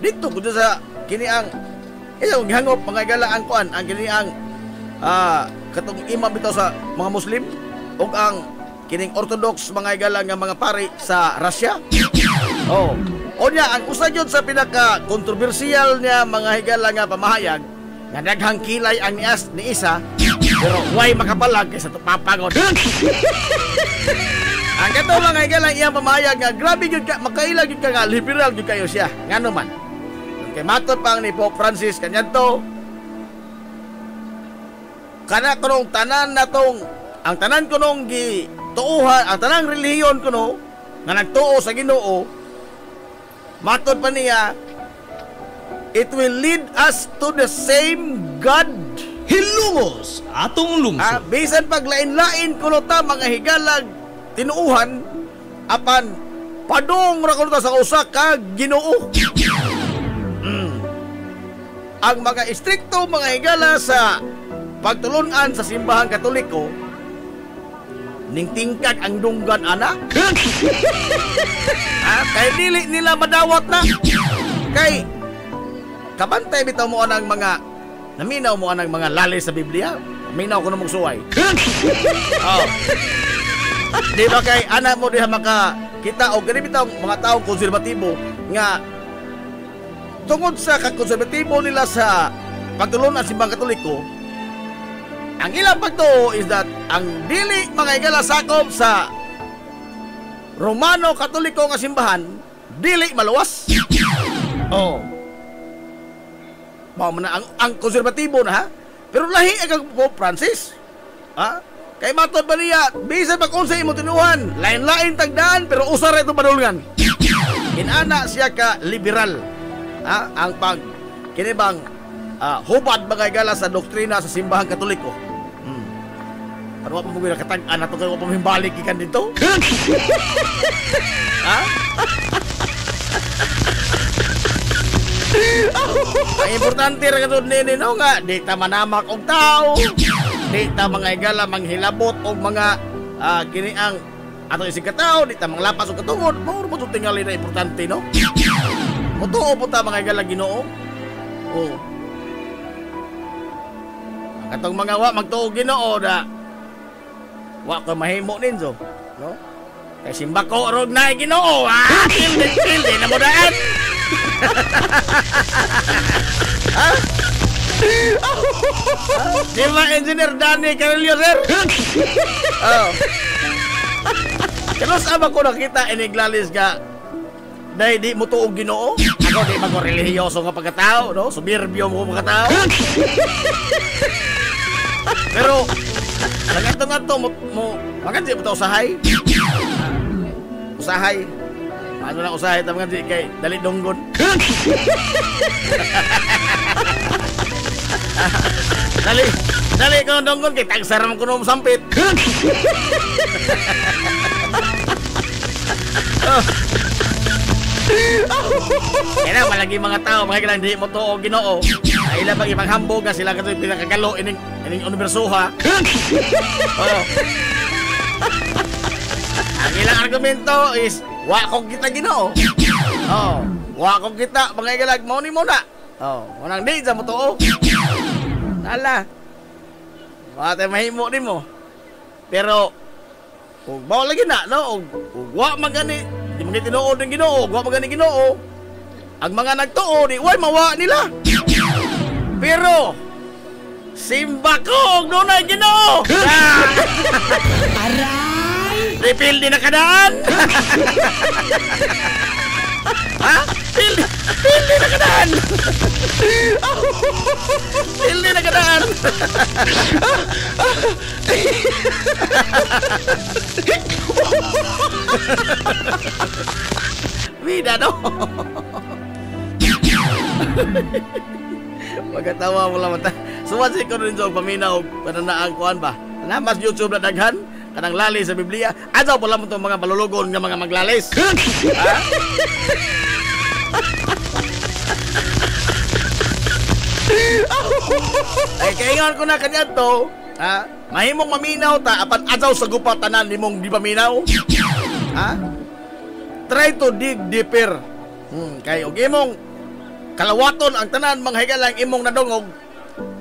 Dito kundi sa kiniang yung hangop mga higala ang kuan, ang kiniang katong imam bitaw sa mga Muslim o ang kining Orthodox mga higala nga mga pari sa Russia. Onya ang usa gyud sa pinaka kontrobersyal niya mga higala nga pamahayag nga daghang kilay ang ni isa pero way makapalag kaysa tupapagod. Ang kato mga higala iyang pamahayag nga grabe gyud ka makailag gyud ka nga liberal gyud kayo siya. Ngano man? Kay matud pang ni Pope Francis kanyanto kana kunong tanan natong ang tanan kunong gituuhan ang tanang relihiyon kuno nga nagtuo sa Ginoo. Matod pa niya, it will lead us to the same God. Hilungos atong lungsod. Bisan paglain-lain kuno ta mga higalag tinuuhan apan padong ra kuno ta sa usa ka Ginoo. Ang mga istrikto mga higala sa pagtulunan sa simbahang Katoliko ning tingkag ang dunggan ana. Kay dili nila madawat na. Kay kabantay bitaw mo anang mga naminaw mo anang mga lalay sa Biblia. Minaw ko na mong suway. Di ba kay anak mo diha makakita o gani bitaw mga taong konserbatibo nga tungod sa konserbatibo nila sa pagtulunan sa simbahang Katoliko, ang ilang pagtuo is that ang dili mga higala sakop sa Romano Katoliko nga simbahan dili maluwas. Mao man ang konserbatibo na pero lahi ang Pope Francis. Kay matod ba niya bisan pag unsay imo tinuhan lain-lain tagdaan pero usa ra ito padulngan. Inana siya ka liberal. Ang pag kinibang hubad mga higala sa doktrina sa simbahang Katoliko. Ano pa mo nakatag-an na ito kayo pamimbalik ikan dito? Ang importante rin ka doon nini, no nga, di ta manamak og tao, di ta mga higala manghilabot og mga kiniang atong isig katao, di ta manglapas og katungod. Mauro po ito tingali na importante, no? Mutuo po ta mga higala Ginoo. Ang katong mga magtuo Ginoo na wa ko mahimo ninyo, no? Kay simba ko rog na Ginoo, Kildi na mo daan. Di ba Engineer Danny Carrillo, sir? Kalos aba ko nakita iniglalis ka dahil di mo tuog Ginoo. Ako di ba ko relihiyoso nga pagkatao, no? Subirbyo mo pagkatao. Pero lagat-lagat mo maganti mo ito usahay. Usahay. Ano na usahay ito maganti kay dali dunggon. Dali ko dunggon kay tagsaram ko nung sampit. Kaya na, malagi mga tao, mga kailang di mo to o Ginoo. Ay ilang bang ibang hambog na sila kato'y pinakagalo ining universuha. Oh. Ang ilang argumento is, wa kong kita Ginoo. Oh, wa kong kita, mga kailang, mo ni muna. Oh, munang di sa mo to o. Nala. Mga mahimo din mo. Pero, kung bawal lagi na, no? Kung wa magani, di mga tinuod ng Ginoo, wa magani Ginoo, ang mga nagtuo, di way mawa nila. Pero, simba ko, nunay Ginoo! Aray! Refill din na kadaan! Ha? Pil din na kadaan! Pil din na kadaan! Vida, no? Magkatawa mo lang. Suwansi ko rin sa paminaw pananaan kuhan ba? Namas YouTube na daghan kanang lali sa Biblia. Adaw pala mo itong mga malulugon ng mga maglalis. Ha? Ay kaingon ko na kanya to, ha? Mahimong maminaw ta apan adaw sa gupatanan nimong di paminaw. Ha? Try to dig deeper. Kay og imong kalawaton ang tanan mga higalang imong nadungog.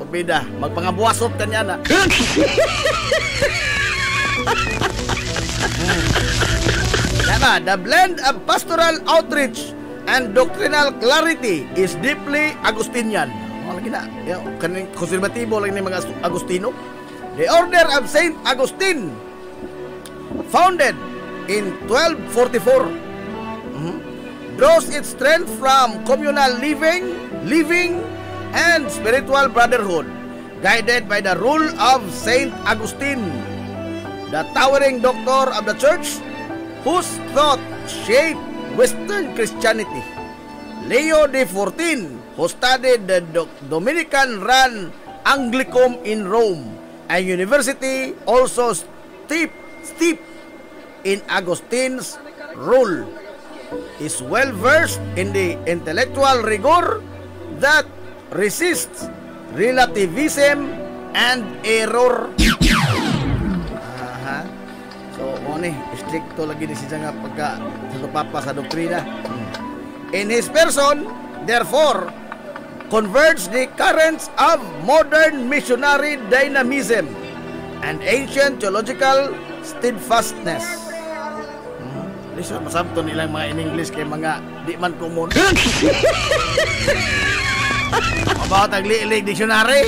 Pabida, magpangabuwasot kanya na. Diba? The blend of pastoral outreach and doctrinal clarity is deeply Agustinian. Lagi na, kaning konserbatibo lang ni mga Agustino. The Order of Saint Augustine, founded in 1244, draws its strength from communal living, and spiritual brotherhood, guided by the rule of Saint Augustine, the towering doctor of the church, whose thought shaped Western Christianity. Leo XIV, who studied the Dominican-run Anglicum in Rome, a university also steeped in Augustine's rule, is well versed in the intellectual rigor that resists relativism and error. Aha. So, mo ni stricto lagi ni siya nga pagka papa sa doktrina. In his person, therefore, converge the currents of modern missionary dynamism and ancient theological steadfastness. Listen, masabto nilang mga in English kay mga di man common. About taglilig dictionary.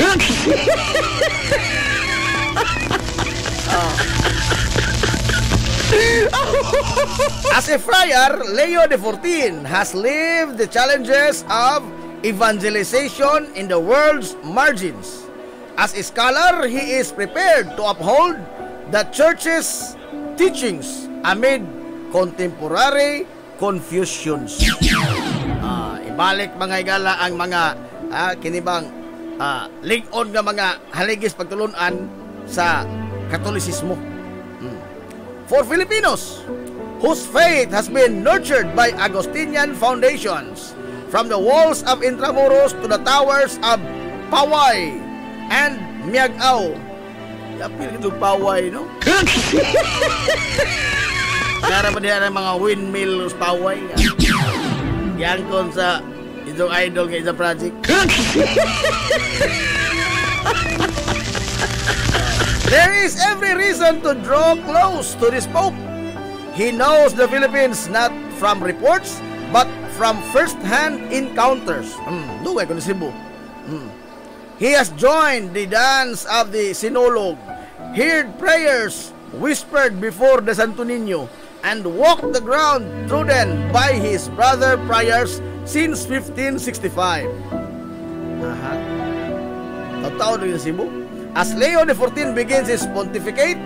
As a friar, Leo XIV has lived the challenges of evangelization in the world's margins. As a scholar, he is prepared to uphold the church's teachings amid contemporary confusions. Ibalik mga igala ang mga kinibang lig-on nga mga haligis pagtulunan sa Katolisismo. For Filipinos whose faith has been nurtured by Agustinian foundations, from the walls of Intramuros to the towers of Paway and Miagao. Yapil ito Paway, no? Kaya pa diyan ang mga windmill Paway. Yan kon sa itong idol nga isa project. There is every reason to draw close to this Pope. He knows the Philippines not from reports, but from first-hand encounters. Dugay ko na Cebu. He has joined the dance of the Sinolog, heard prayers whispered before the Santo Niño, and walked the ground trodden by his brother priors since 1565. Totoo din Cebu. As Leo XIV begins his pontificate,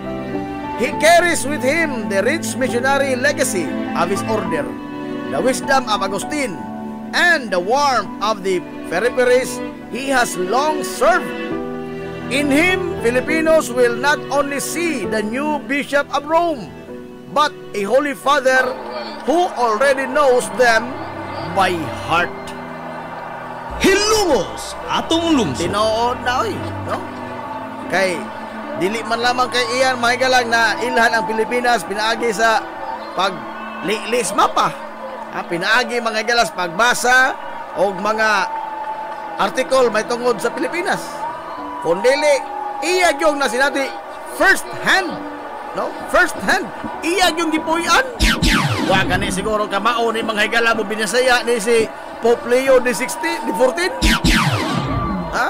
he carries with him the rich missionary legacy of his order, the wisdom of Augustine, and the warmth of the peripheries he has long served. In him, Filipinos will not only see the new Bishop of Rome, but a Holy Father who already knows them by heart. Hilumos atong lungsod. Tinuod na oy, no? Kay dili man lamang kay iyan mahigalang na ilhan ang Pilipinas pinaagi sa pag-lilis mapa. Pinaagi mga galas pagbasa og mga article may tungod sa Pilipinas. Kundili iya yung na sinati first hand, no? First hand. Iya yung gipuy-an. Wa gani siguro kamao ni mga higala mo binasaya ni si Pope Leo the 14. Ha?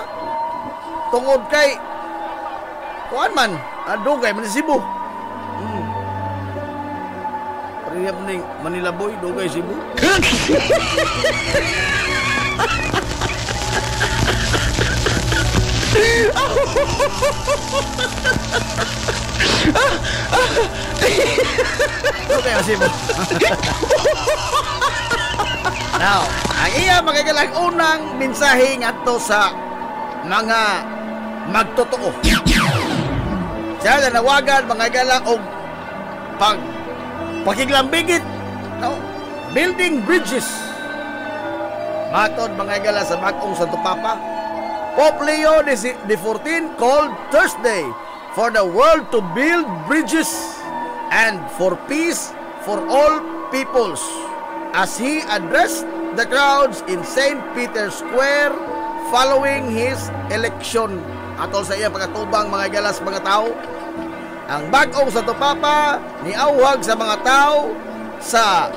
Tungod kay kuan man, dugay man si Cebu. Parehab ning Manila boy, dugay Cebu. Dugay ang Cebu. Now, ang iya magagalang unang mensahe ngadto sa mga magtotoo. Siya na nawagan mga gala og pakiglambigit, no? Building bridges. Matod mga gala sa bagong Santo Papa, Pope Leo the 14 called Thursday for the world to build bridges and for peace for all peoples as he addressed the crowds in St. Peter's Square following his election. Atol sa iya pagkatubang mga galas mga tao, ang bagong Santo Papa niauhag sa mga tao sa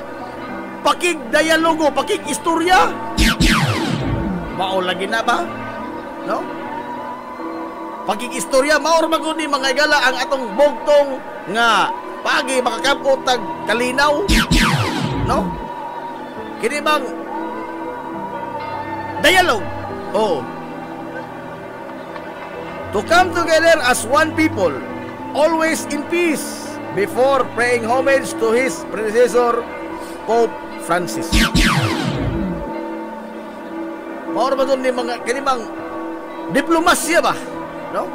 pakigdialogo, pakig-istorya. Mao lagi na ba? No? Pakig-istorya mao ra magud ni mga gala ang atong bugtong nga pagi makakabot tag kalinaw. No? Kini bang dialogue? Oh. To come together as one people, always in peace, before paying homage to his predecessor, Pope Francis. Maor ba doon ni mga kanimang diplomasya ba? No?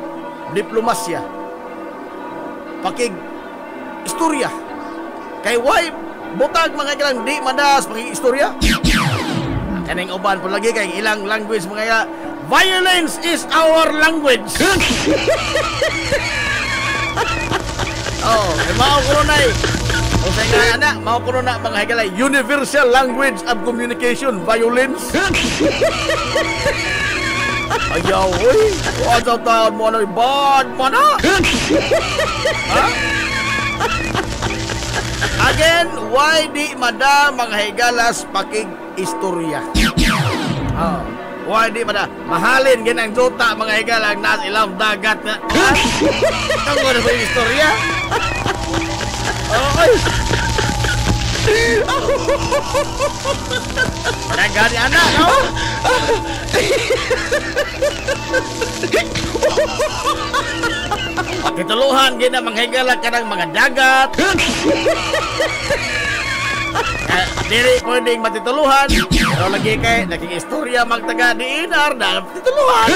Diplomasya. Pakig istorya. Kay why butag mga ilang di madas pakig istorya? Kaning uban po lagi kay ilang language mga violence is our language. Oh, mao kuno nay. O sa nga ana, mao kuno na mga higalay universal language of communication, violence. Ayaw, oy. What's up taon mo na bad mo na? Ha? Again, why di madam mga higalas pakig istorya? Oh. Why di ba na mahalin ginang juta mga higalang nas ilang dagat na tango na ba yung istorya? Oy! Nagani anak, no? Kituluhan gina mga higalang kanang mga dagat. Diri pwedeng matituluhan, pero lagi kay naging istorya magtaga di inar na matituluhan.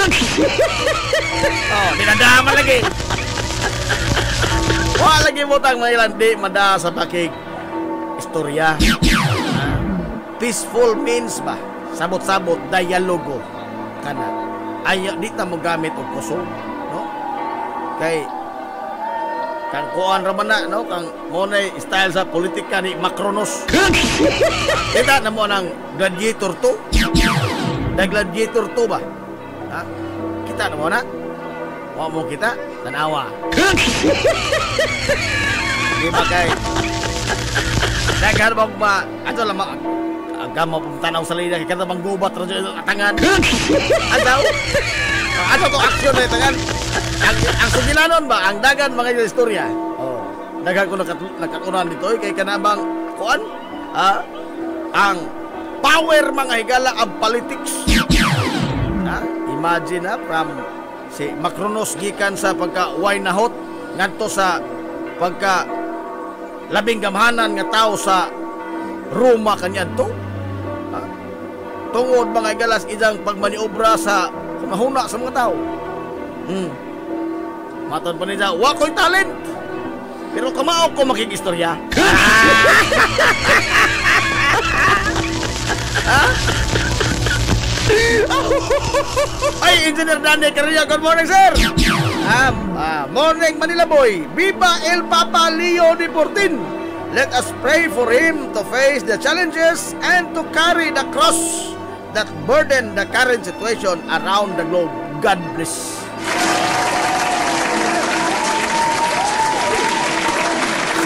Oh, dinadama lagi. Wala lagi butang mga ilan di mada sa pakig istorya. Peaceful means ba? Sabot-sabot, dialogo. Kana. Ayaw, di ta mo gamit o kusog. No? Kay kang kuan raman na, no? Kang monay style sa politika ni Macronos. Kita na mo ng Gladiator 2. The Gladiator 2 ba? Ha? Kita na mo na? Wa mo kita? Tanawa. Di ba kay Dagan ba? Ato lang agam mo pong tanaw sa lida kay kada bang gubat ra sa tangan. Adaw. Ato to action na tangan. Ang sugilanon ba ang dagan mga istorya. Oh. Dagan ko nakatunan dito kay kanabang kuan ang power mga higala of politics. Imagine from si Macronos gikan sa pagka waynahot ngadto sa pagka labing gamhanan nga tao sa Roma kanyadto. Tungod mga galas idang pagmaniobra sa mahuna sa mga tao. Maton pa niya, wa ko'y talent. Pero kamao ko makikistorya. Ay, Engineer Danny Carrillo, good morning, sir. Morning, Manila boy. Viva El Papa Leo Deportin. Let us pray for him to face the challenges and to carry the cross that burden the current situation around the globe. God bless.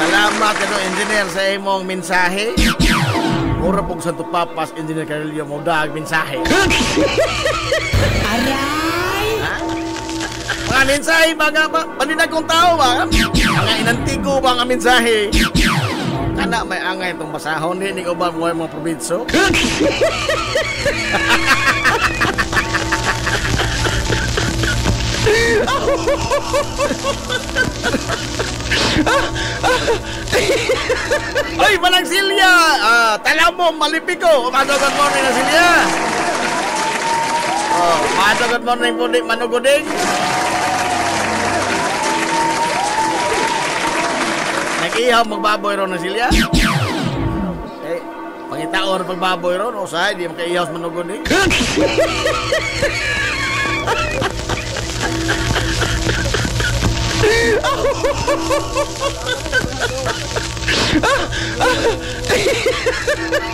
Salamat ano, Engineer, sa imong mensahe. Mura pong Santo Papas, Engineer Carrillo, mo dag mensahe. Aray! Ha? Mga mensahe, mga paninagong tao ba? Mga inantigo ba nga mensahe? Kana may angay itong basahon, hindi ko ba mga probinsyo? Oy, Manang Silya! Talamo, malipiko! Good morning na Silya! Good morning po, Manuguding! Nag-ihaw magbaboy ron na Silya? Eh, pangitao na pagbaboy ron, o sahay, di makaihaw sa Manuguding?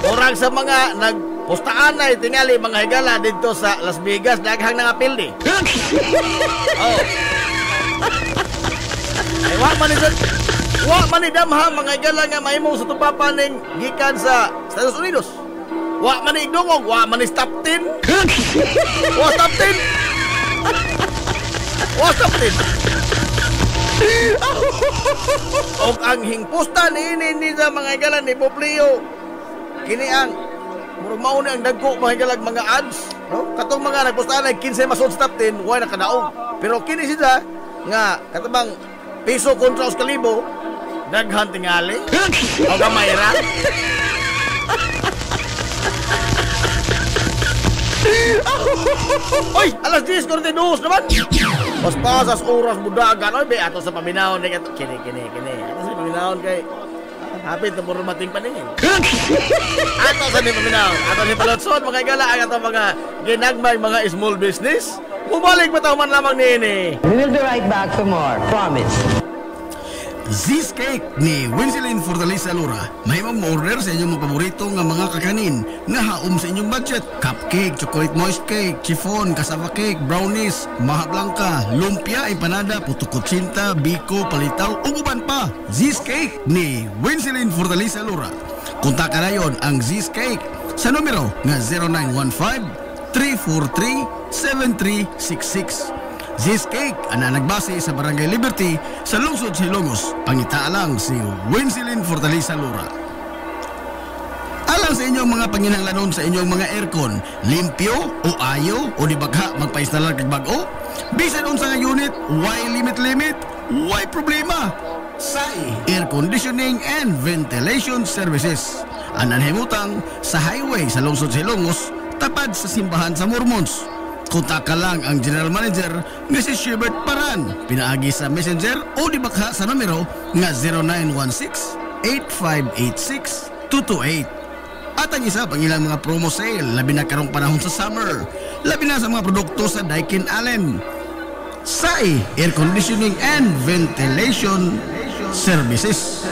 Murag sa mga nagpostaan ay tingali mga higala dito sa Las Vegas, daghang nga pildi. Oh. Ay wa man ni damha mga higala nga mahimo sa tupapa ning gikan sa Estados Unidos. Wa man ni igdungog, wa man ni stop 10. Wa stop 10. Wa stop 10. Og ang hingpusta ni sa mga higalan ni Poplio kini ang murag mao ni ang dagko mga higalag mga ads, no? Katong mga nagpusta na 15 masod stop 10 way nakadaog, pero kini sila nga katabang piso kontra 1,000 daghan tingali o gamay ra. Oy, alas 10:42 naman. Pas-pasas oras budagan. Oy, be ato sa paminahon ni kini. Ato sa paminahon kay hapit na puro mating paningin. Ato sa paminahon. Ato ni Palotson mga igala ang ato mga ginagmay mga small business. Mubalik pa man lamang niini. We will be right back for more. Promise. Z's Cake ni Winsilin Fortaleza Lura. Mahimong ma-order sa inyong mga paborito nga mga kakanin nga haom sa inyong budget. Cupcake, chocolate moist cake, chiffon, cassava cake, brownies, maha blanca, lumpia, empanada, puto kutsinta, biko, palitaw, ug uban pa. Z's Cake ni Winsilin Fortaleza Lura. Kontakan na yon ang Z's Cake sa numero nga 0915-343-7366. Z's Cake ana nagbase sa Barangay Liberty sa lungsod Silongos. Pangita lang si Winsilin Fortaleza Lura. Alang sa inyong mga panginahanglanon sa inyong mga aircon, limpyo o ayo o di bagha magpa-installer kag bag-o, bisan unsa nga unit, why limit, why problema. SAI Air Conditioning and Ventilation Services. Anan himutang sa highway sa lungsod Silongos, tapad sa simbahan sa Mormons. Kontak lang ang General Manager nga si Shebert Paran. Pinaagi sa Messenger o di bakha sa numero nga 0916-8586-228. At ang isa pang ilang mga promo sale, labi na karong panahon sa summer, labi na sa mga produkto sa Daikin Allen. SAI Air Conditioning and Ventilation Services.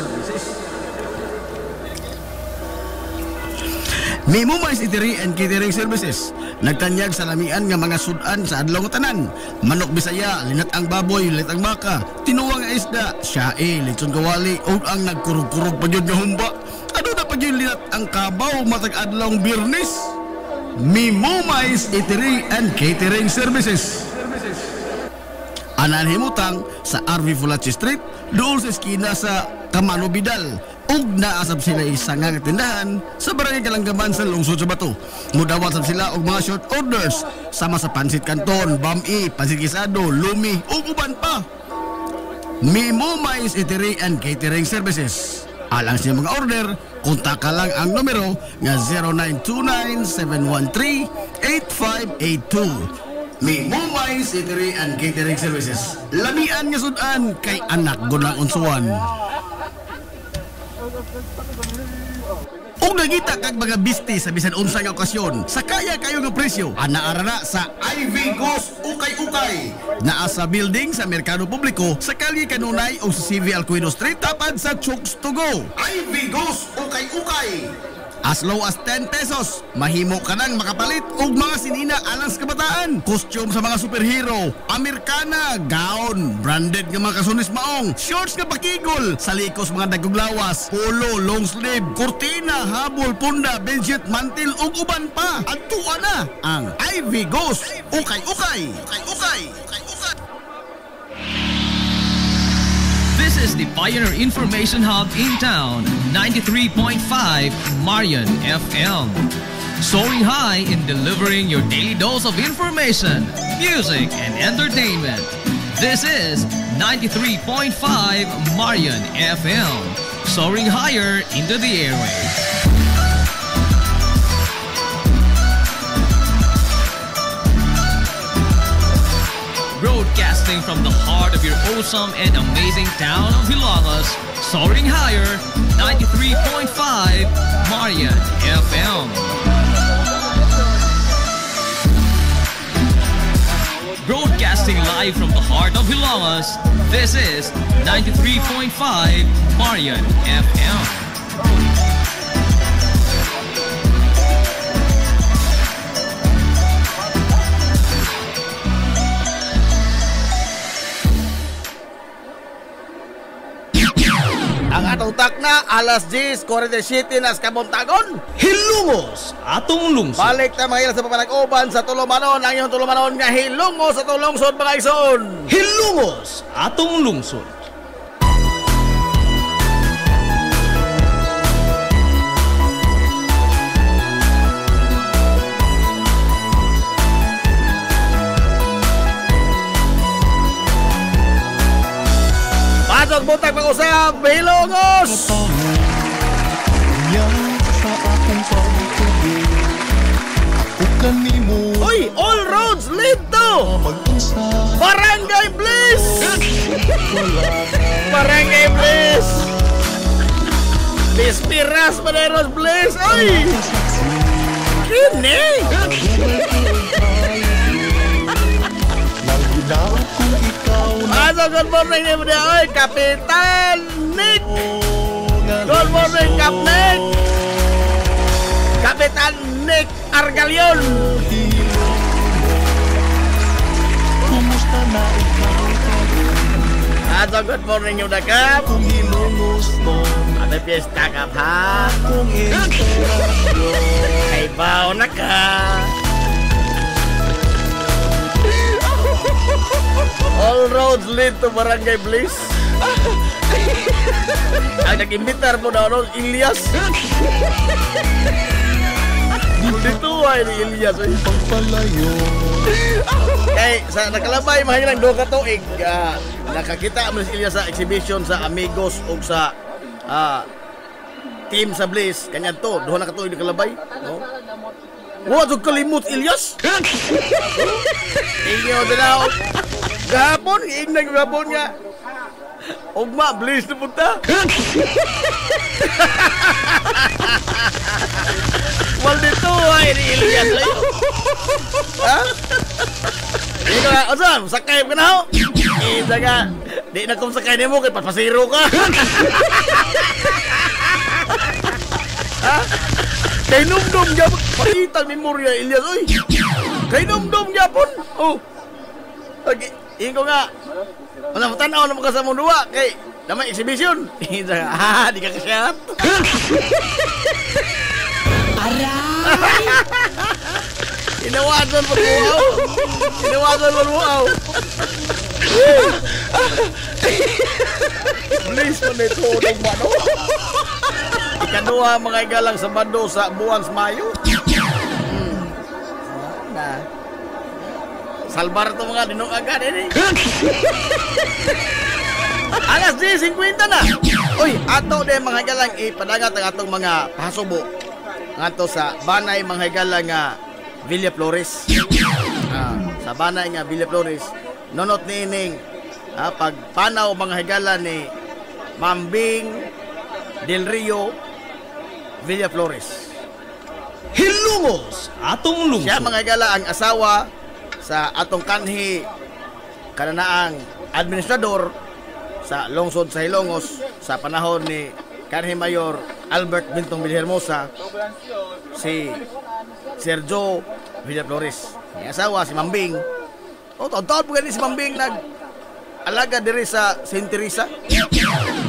Mimo Mais Eatery and Catering Services. Nagtanyag sa lamian nga mga sudan sa adlaw nga tanan. Manok Bisaya, linat ang baboy, linat ang baka, tinuwang nga isda, syae, lechon kawali, o ang nagkurog-kurog pa yun nga humba. Ano na pa yun linat ang kabaw matag adlawng Biyernes? Mimo Mais Eatery and Catering Services. Anan himutang sa RV Fulachi Street, doon sa eskina sa Camano Vidal. Ug naasab sila isang nga tindahan sa Barangay Kalanggaman sa lungsod sa Bato. Mudawat sab sila og mga short orders sama sa pansit canton, bami, pansit gisado, lumi ug uban pa. Mimo Mais Eatery and Catering Services. Alang sa mga order, kontak lang ang numero nga 0929-713-8582. Mimo Mais Eatery and Catering Services. Lamian nga sudan kay anak gunang unsuan. O Kung nagita kag mga bisti sa bisan unsa nga okasyon, sa kaya kayo nga presyo, anaara na sa Ivy Ghost Ukay-Ukay. Naa sa building sa Merkado Publiko sa Kalye Kanunay o sa CV Alcuino Street tapad sa Chooks to Go. Ivy Ghost Ukay-Ukay. As low as 10 pesos, mahimo ka nang makapalit og mga sinina alang sa kabataan. Costume sa mga superhero, Amerikana, gown, branded nga mga kasunis maong, shorts nga pakigol, salikos mga daguglawas, polo, long sleeve, kurtina, habol, punda, bedsheet, mantil ug uban pa. Adtuan na ang Ivy Ghost Ukay-Ukay. Ukay-Ukay. This is the Pioneer Information Hub in town, 93.5 Marian FM. Soaring high in delivering your daily dose of information, music, and entertainment. This is 93.5 Marian FM. Soaring higher into the airwaves. Broadcasting from the heart of your awesome and amazing town of Hilagas, soaring higher, 93.5 Marian FM. Broadcasting live from the heart of Hilagas, this is 93.5 Marian FM. Ang atong takna, alas 10:47 na sa Kabuntagon. Hilungos, atong lungsod. Balik na mga ilan sa papanag-uban sa Tulumanon. Ang iyong Tulumanon nga hilungos sa tulungsod mga ison. Hilungos, atong lungsod. Pasok buntag pag-usap, hilungos! Uy, all roads lead to Barangay Bliss! Barangay Bliss! Bispiras Maneros Bliss! Uy! Kini! Good morning everybody! Oy, Kapitan Nick! Good morning, Kap Nick! Kapitan Nick Argalion! Good morning yung Kap! Ada piyesta Kap ha? Ay bao na ka! All roads lead to Barangay Bliss. Ang nag-imbitar po na ano, Ilyas. Dito ay ni Ilyas. Kay sa nakalabay mahilang do ka tuig, nakakita mo si Ilyas sa exhibition sa Amigos ug sa team sa Bliss. Kanyan to, duha na ka tuig nakalabay, no? Wa jud kalimot Ilyas. Inyo dalaw. Gapon, inag gapon nga. Ugma, Bliss na punta. Maldito ay ni Ilyas layo. Ha? Ikaw nga, Ozan, sakay ka na ho. Isa ka, di na kung sakay ni mo, kay papasiro ka. Ha? Kay numdum gyapon, pakitan memorya Ilyas oy. Kay numdum gyapon. Oh. Okay, ingo nga. Ano tanaw na mo ka sa mundua kay namay exhibition. Di ka kasyat. Aray. Inawasan mo buaw. Inawasan mo buaw. Please mo nito ng mano. Ikaduha mga igalang sa bando sa buwan sa Mayo. Na. Salbar to mga dinong agad ini. Alas 10:50 na. Uy, ato de mga igalang ipadagat ang atong mga pasubo ngadto sa Banay mga igalang nga Villa Flores. Sa Banay nga Villa Flores. Nonot nining pagpanaw mga higala ni Mambing Del Rio Villa Flores. Hilungos atong lungsod. Siya mga higala ang asawa sa atong kanhi kananaang administrador sa lungsod sa Hilongos sa panahon ni kanhi Mayor Albert Bintong Villahermosa, si Sergio Villa Flores. Ang asawa si Mambing. O taon-taon po si Mambing nag-alaga diri sa St. Teresa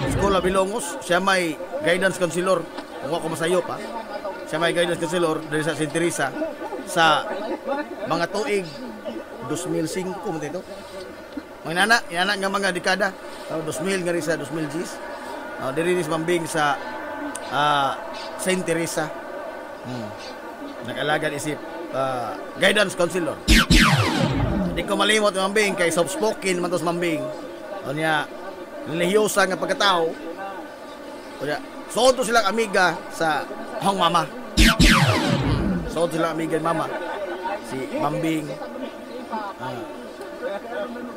Escola Bilongos. Siya may guidance counselor. Kung ako masayo pa, siya may guidance counselor diri sa St. Teresa sa mga tuig 2005 mo dito. Mga inana nga mga dekada. 2000 nga rin sa 2010. Diri ni si Mambing sa St. Teresa. Nag-alaga isip guidance counselor. Hindi ko malimot yung Mambing kay soft-spoken man to sa Mambing. O niya, relihiyosa nga pagkatao. O niya, sood to silang amiga sa Hong Mama. Sood silang amiga ni Mama. Si Mambing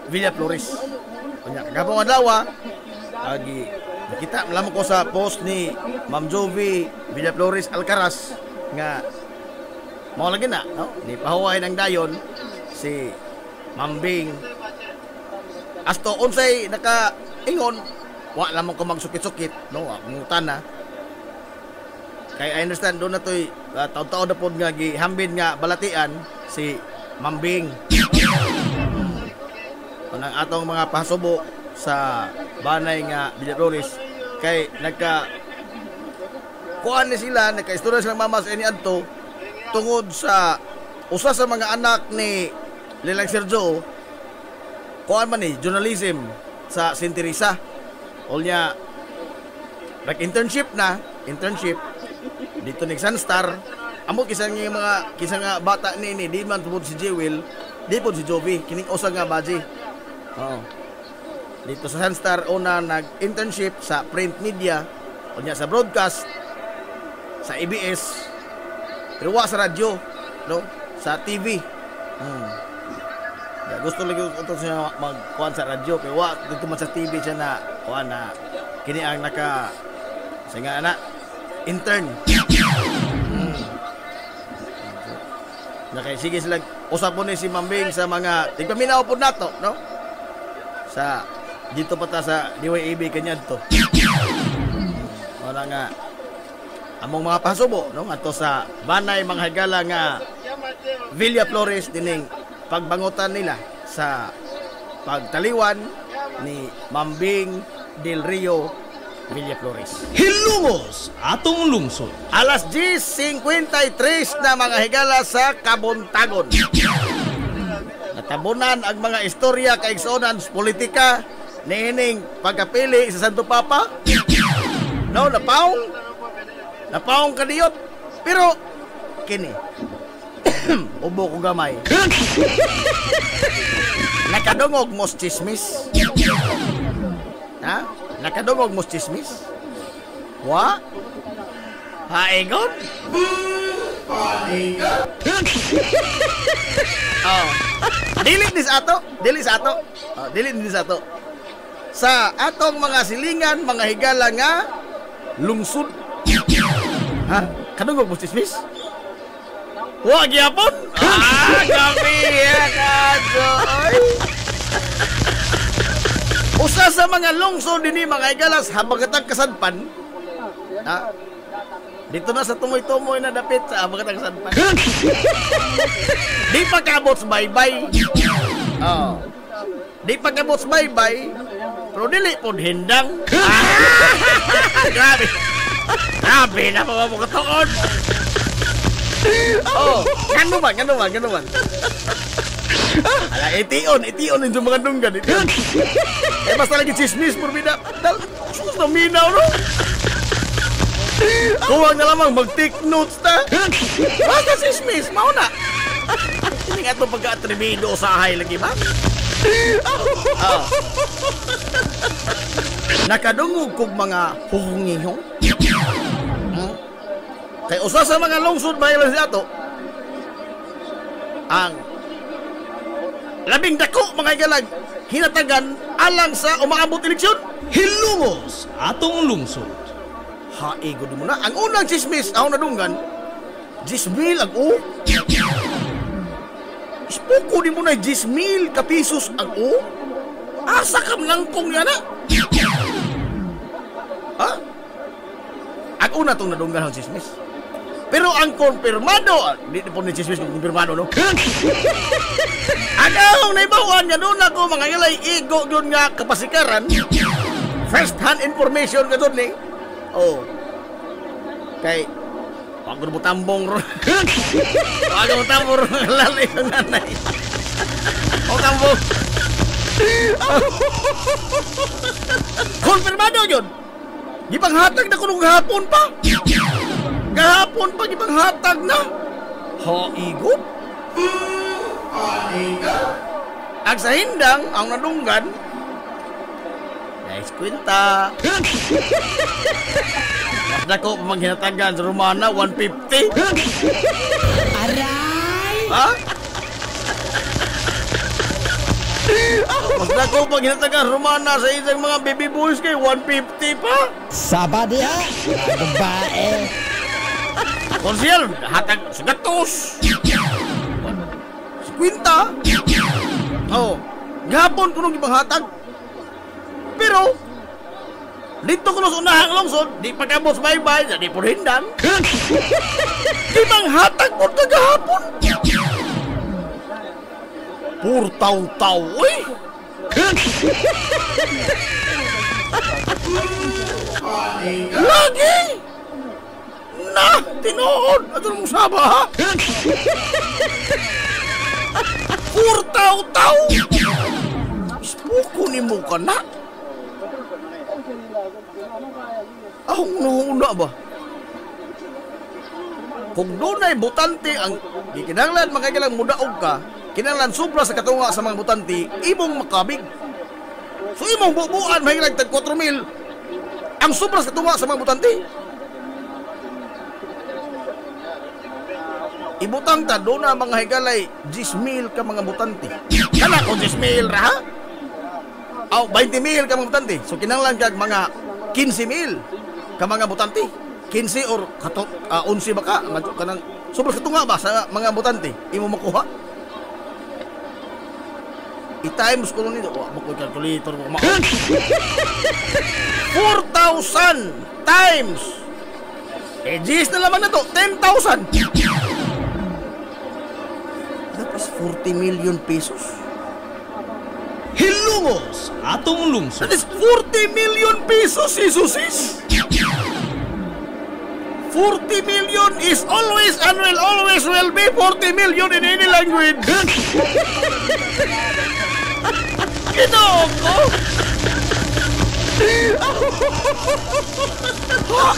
Villa Flores. O niya, kagapong adlaw lagi nakita malamang ko sa post ni Ma'am Jovi Villa Flores Alcaraz nga mao lagi na, no? Ni pahuway ng dayon si Mambing. Asto unsay naka-ingon, wa lamang ko magsukit-sukit, no? Ngutan na. Kay I understand doon na to'y taon-taon na po nga gihambin nga balatian si Mambing. Ang atong mga pasubo sa banay nga Villa Flores kay kuan ni sila, nagka-istorya silang mama sa iniadto tungod sa usa sa mga anak ni Lilang Sergio, kuan man ni journalism sa St. Teresa. All niya internship dito ni Sunstar. Amo kisa nga bata ni di man tubod si Jewel, di pod si Jovi, kining usa nga baji. Dito sa Sunstar una nag-internship sa print media, o niya sa broadcast, sa ABS, pero wa sa radyo, no? Sa TV. Gusto lagi ito siya magkuhan sa radyo, pero wa dito man sa TV siya na kuhan na kini ang singa na intern. Sige sila usap po ni si Mambing sa mga tigpaminaw po nato, no? Sa dito pa ta sa DYAB kanyan to. Wala nga among mga pasubo, no? Ato sa banay mga higala nga Villa Flores dining pagbangutan nila sa pagtaliwan ni Mambing Del Rio Villa Flores. Hilungos atong lungsod. Alas 10:53 na mga higala sa Kabuntagon. Natabunan ang mga istorya kaigsuonan sa politika niining pagkapili sa Santo Papa. No, napaong kadiyot. Pero kini ubo ko gamay. Nakadungog mos chismis. Ha? Nakadungog mos chismis? Wa? Haingon? Haingon? Dili sa ato. Sa atong mga silingan, mga higala nga lungsod. Ha? Kadungog mos chismis? Wa gyapon? Gabi kadoy. Usa sa mga lungsod dinhi mga igalas habagatag kasadpan. Ha? Dito na sa tumoy-tumoy na dapit sa habagatag kasadpan. Di pa kabot sa baybay. Di pa kabot sa baybay. Pero dili pod hindang. Grabe na pa mo katuon. Ngano man. Ala, itiyon yung mga dunggan. Basta lagi chismis, purbida. Sus na minaw, no? Huwag na lamang mag-take notes ta. Basta chismis, mauna. Hindi nga itong pagka-atrebido sa ahay lagi ba? Nakadungog kong mga huhungihong. Kaya usa sa mga lungsod bayan sa ato, ang labing dako mga igalag hinatagan alang sa umaabot eleksyon. Hilungos atong lungsod. Haigo di mo na. Ang unang chismis, ako nadunggan, 10,000 ang o. Ispuko di mo na 10,000 ka pisos ang o. Asa kam langkong yan na. Ha? Ang una itong nadunggan ang chismis. Pero ang konfirmado, di po ni chismis kung konfirmado, no? Ang naibawan nga doon ako, mga ilay, igo yun nga kapasikaran. First hand information nga doon, eh. Oh. Kay, pagod mo tambong ron. Pagod mo tambong ron, lalay ng nanay. O tambong. Konfirmado yun. Gipanghatag na kunong hapon pa. Gahapon pa gipanghatag na. Haigot? Ang sa hindang, ang nadunggan, guys, kwenta. Mas dako pamanghinatagan sa Romana, 150. Aray! Ha? Mas dako pamanghinatagan sa Romana sa isang mga baby boys kay 150 pa. Sabadi ha? Babae. Konsyel, hatag sa gatos. Kwenta. Oh, gahapon ko nung ipanghatag. Pero, dito ko na sa unahang lungsod, di pagkabos bye-bye, di po hindang. Di bang hatag mo kagahapon? Purtaw-taw, uy! Lagi! Na, tinood! Ato mong saba, ha? Purtaw-taw! Ispuko ni mo ka na. Ahong nahuna ba? Kung doon ay butante ang gikinanglan makagalang mudaog ka, kinanglan sobra sa katunga sa mga butante, imong makabig. So imong bubuan mahilag tag 4,000 ang sobra sa katunga sa mga butante. Ibutang ta doon na mga higalay 10,000 ka mga butante. Kana ko 10,000 ra ha? Aw 20,000 ka mga butante. So kinanglan kag mga 15,000 ka mga butante. 15 or 11 ba ka? Kanang sobra sa tunga ba sa mga butante? Imo makuha? I-times ko nito. Mo ko calculator ko ma. 4,000 times. Gis na lamang na to, 10,000. That is 40 million pesos. Hilungos atong lungsod. That is 40 million pesos, Isusis. 40 million is always and will always will be 40 million in any language. Ginoong ko.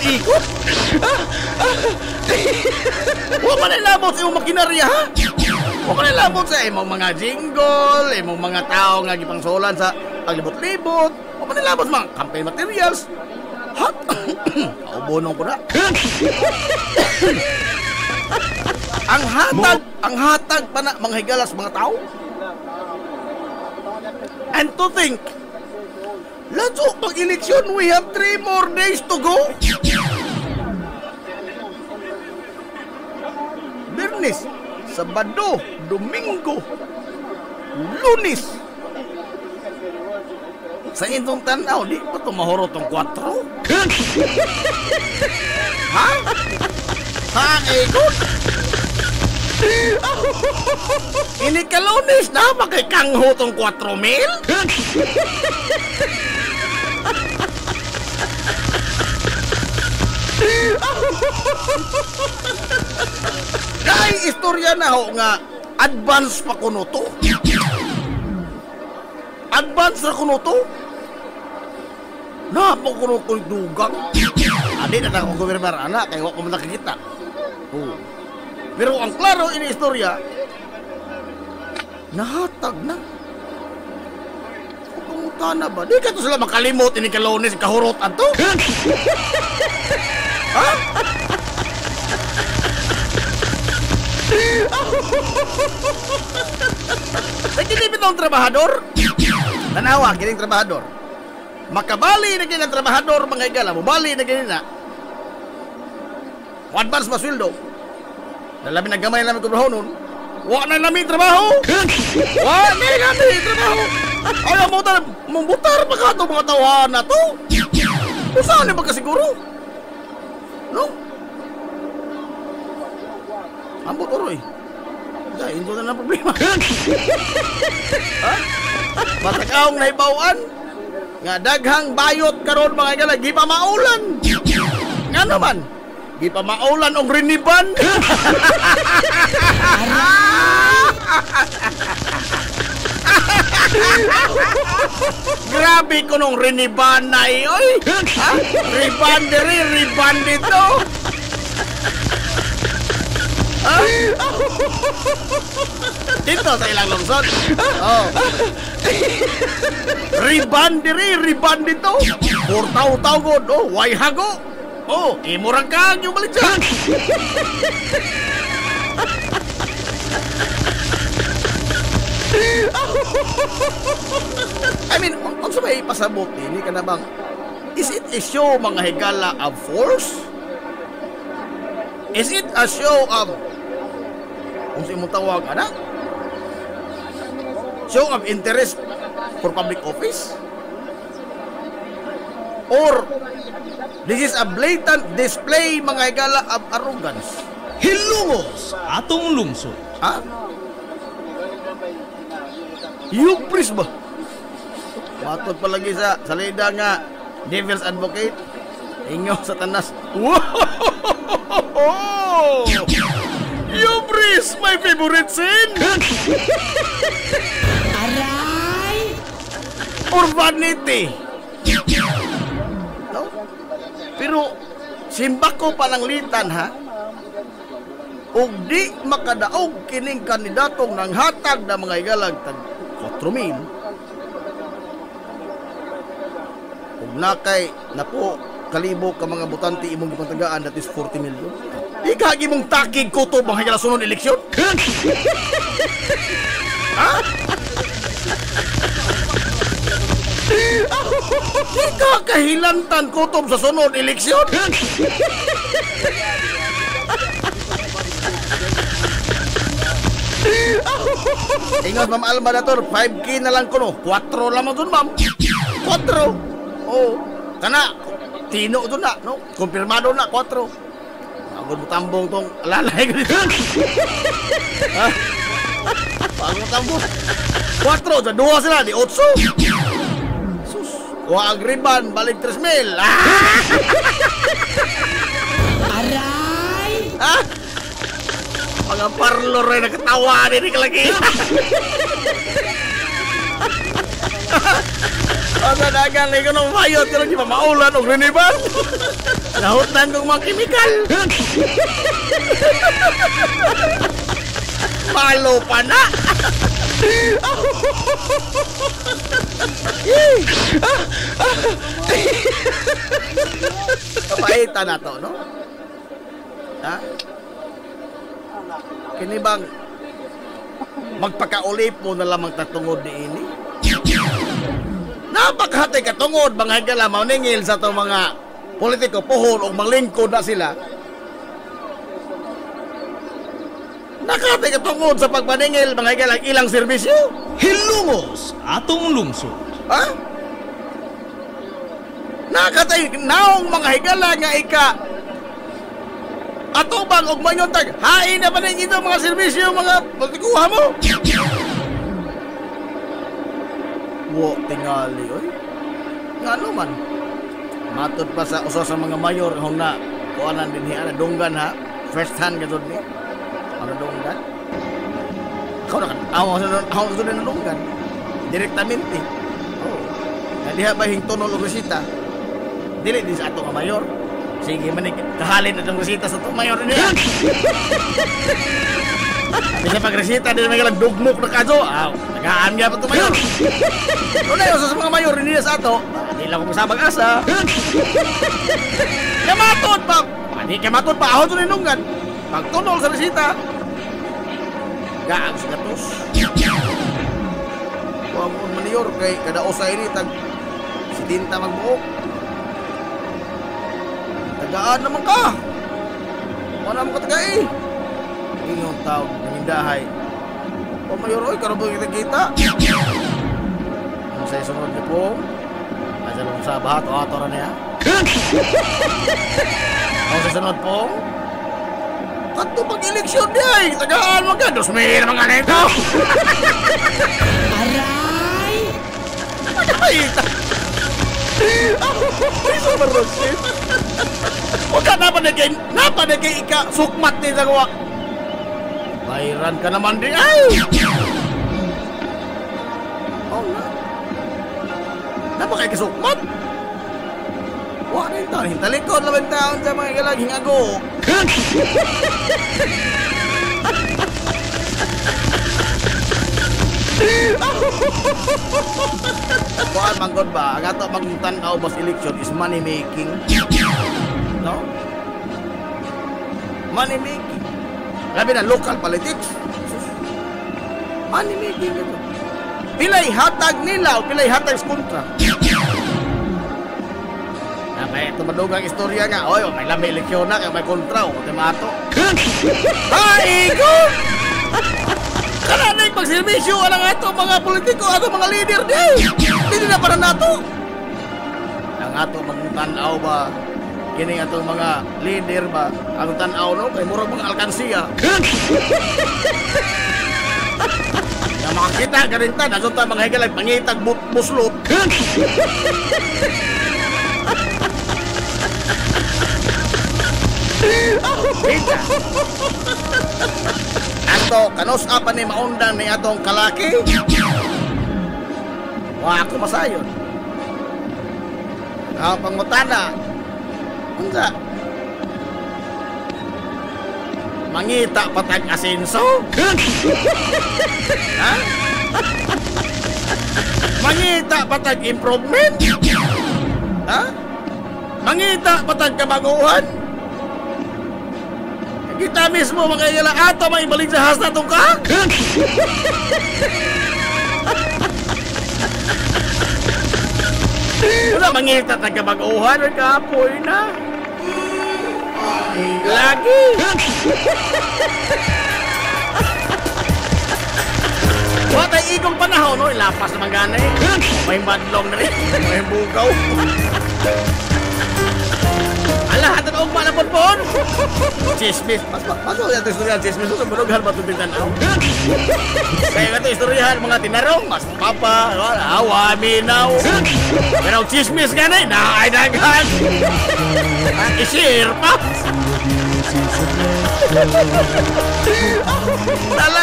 Ikot. Huwag pa nilabot sa iyong makinarya, ha? Huwag pa nilabot sa imong mga jingle, imong mga tao nga gipangsolan sa paglibot-libot. Huwag pa nilabot sa mga campaign materials. Ha? Kaubonong ko na. Ang hatag pa na mga higalas mga tao. And to think, lato pag-eleksyon, we have 3 more days to go. Biyernes, Sabado, Domingo, Lunes. Sa intong tanaw, di pa ito mahurot ang 4? Ha? Ha, ikot? Ini ka Lunes na, makikangho tong 4,000? Dahil istorya na ho nga advance pa kuno to. Advance na kuno to. Napo kuno to dugang. Adi na ako kumirbar anak kaya wako man nakikita. Pero ang klaro ini istorya nahatag na. Kumuta na ba? Di ka to sila makalimot ini kalones kahurot ato. Ha? Nagkinipit ng trabahador. Tanawa, kining trabahador. Makabali na kinang trabahador mga igala. Mubali na kinina. advance ba sweldo? Nalamin na gamay namin kubraho nun. Wa na namin trabaho. Wa na namin trabaho. Ayaw mo butar pa ka ito mga tawahan na to. Kung saan ba ka siguro? No? Ambot oroy. Dahil hindi na problema. Ha? Matakaong naibawaan. Nga daghang bayot karon mga igala. Di pa maulan. Nga naman. Di pa maulan o riniban. Grabe ko nung riniban na oy. Ha? Riban diri, riban dito. Ha? Dito sa ilang lungsod. Oh. Riban diri, riban dito. Portaw-taw god, oh, way hago. Oh, imurang kang yung balik dyan. I mean, kung sa may pasabot, hindi ka na bang, is it a show mga higala of force? Is it a show of, kung sa imong tawag, anak? Show of interest for public office? Or, this is a blatant display mga higala of arrogance? Hilungos atong lungsod. Ha? Yupris ba? Matod pa lagi sa salida nga devil's advocate. Inyo sa tanas. Wow! Yupris, my favorite scene! Aray! Or vanity? No? Pero simba ko pananglitan ha? Og di makadaog kining kandidatong nang hatag na mga igalag tag 4,000. Og nakay napo kalibo ka mga butante imong gipantagaan, that is 40 million. Igagi mong takig kutob mga higala sunod eleksyon? Ha? Ika kahilantan kutob sa sunod eleksyon? Ingat Ma'am Alma Dator, 5K na lang ko no. 4 lamang dun ma'am. 4. Oh, kana tino dun na, no? Kumpirmado na 4. Agod mo tambong tong lalay ko dito. Ha? Pagod tambong. 4, sa 2 sila, di 8. Sus, kuha ang riban, balik 3,000. Aray! Ha? Mga parlor ay nakatawa din ka lagi. Ang dagang ko ng mayot ka lang di pa maulan o riniban. Nahutan kong mga kimikal. Malo pa na. Kapaitan na to, no? Ha? Kini bang magpakaulip mo na lamang tatungod ni ini? Napakahati katungod mga higala mauningil sa itong mga politiko puhol o malingkod na sila. Nakahati katungod sa pagpaningil mga higala ilang serbisyo. Hilungos atong lungsod. Ha? Nakatay naong mga higala nga ika ato bang og mayon tag hain na ba ning ito mga serbisyo mga pagkuha mo? Wo tingali oy. Ngano man? Matod pa sa usa sa mga mayor hong na kuanan din ana dunggan ha. First hand gadud ni. Ano dunggan? Ako na ako din na dunggan. Direktamente. Oh. Nadiha ba hing tunol og resita? Dili din sa ato nga mayor. Sige manig kahalin na itong resita sa itong mayor niya. Bisa pag-resita din may dugmok na kaso. Nagaan nga pa itong mayor. Doon na sa mga mayor niya sa ato. Hindi lang kung masabang asa. Kamatod pa. Hindi kamatod pa. Ako doon inunggan. Pagtunol sa resita. Gaang sa gatos. Huwag mo maniyor kay kada usa ini tag si tinta magbuok. Tagaan naman ka. Wala mo katagay. Inyong tao, nangindahay. O mayor, oy, karabog kita-kita. Ang sa'yo sunod niyo po. Asa lang sa bahat o ato na niya. Ang sa'yo sunod po. Kato pag-eleksyon niya eh. Tagaan mo ka. 2,000 naman ka na ito. Aray! Ay, super rosin. Huwag ka napanagay ika sukmat din sa gawa. Bayaran ka naman din ay. Oh na. Napakay kasukmat. Wala na yung taon. Hintalikod naman taon sa mga ikalaging ago. Kuan manggod ba? Ang ato magtanaw bas election is money making. No? Money making. Labi na local politics. Money making ito. Pilay hatag nila o pilay hatag kontra. Kaya ito madugang istorya nga. Oy, may lamay eleksyon na kaya may kontra o mato. Ay, ko! Karanay pagservisyo alang ato mga politiko, ato mga leader di. Hindi na para nato. Ang ato magtanaw ba kini ato mga leader ba ang tanaw no kay murag mga alkansiya. Ya makita ganin ta naso ta mga higalay pangitag buslot. Kita. Ato kanos apa ni maundang ni atong kalaki? Wa ako masayon. Ang pangutana. Unsa? Mangita patag asenso? Ha? Mangita patag improvement? Ha? Mangita patag kabaguhan? Kita mismo makayala ato may balik sa hasta itong ka? Wala mangita tagabaguhan at kapoy na. Lagi. Watay ikong panahon, no? Ilapas naman gana eh. May badlong na rin. May bugaw. Ala, hatan og malapon po. Chismis. Masuk ya ito istoryahan. Chismis ito. Manughal ba ito tintanaw? Kaya nga ito istoryahan mga tinarong. Mas papa. Awa, minaw. Pero chismis ka na eh. Naaydagan. Ang isir pa. Lala.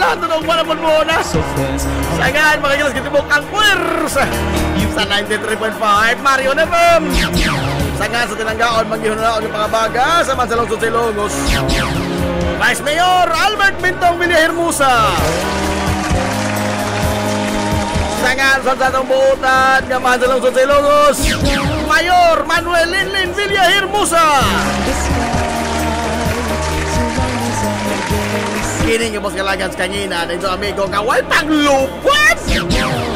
Hatan og malapon po na. Sagaan, mga gilas kitibok ang pwersa. Sa 93.5 Marion FM. Sangan sa tinanggaon, maghihunalaon yung mga baga sa Mansalong Ilongos. Vice Mayor Albert Bintong Villahermosa. Sangan sa tatong buutan ng Mansalong Ilongos. Mayor Manuel Linlin Villahermosa. Kining yung bos kalagan sa kanyina na ito amigo kawal paglupat.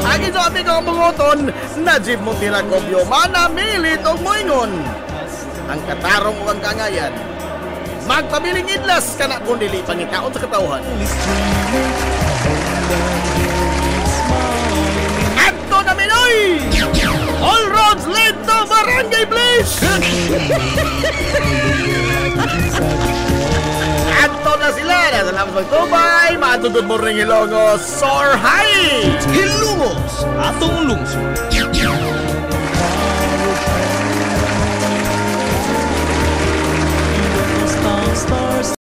Ang ito amigo ang munguton Najib Montiracobio manamilit o moingon. Ang katarong o ang kangayan magpabiling idlas ka na kung dili pangitaon sa katauhan. Ato na Minoy! All roads lead to Barangay Blaze! Ato na sila na sa labas magtubay, matutod mo rin Ilongos, soar high! Hilumos, atong lungsod.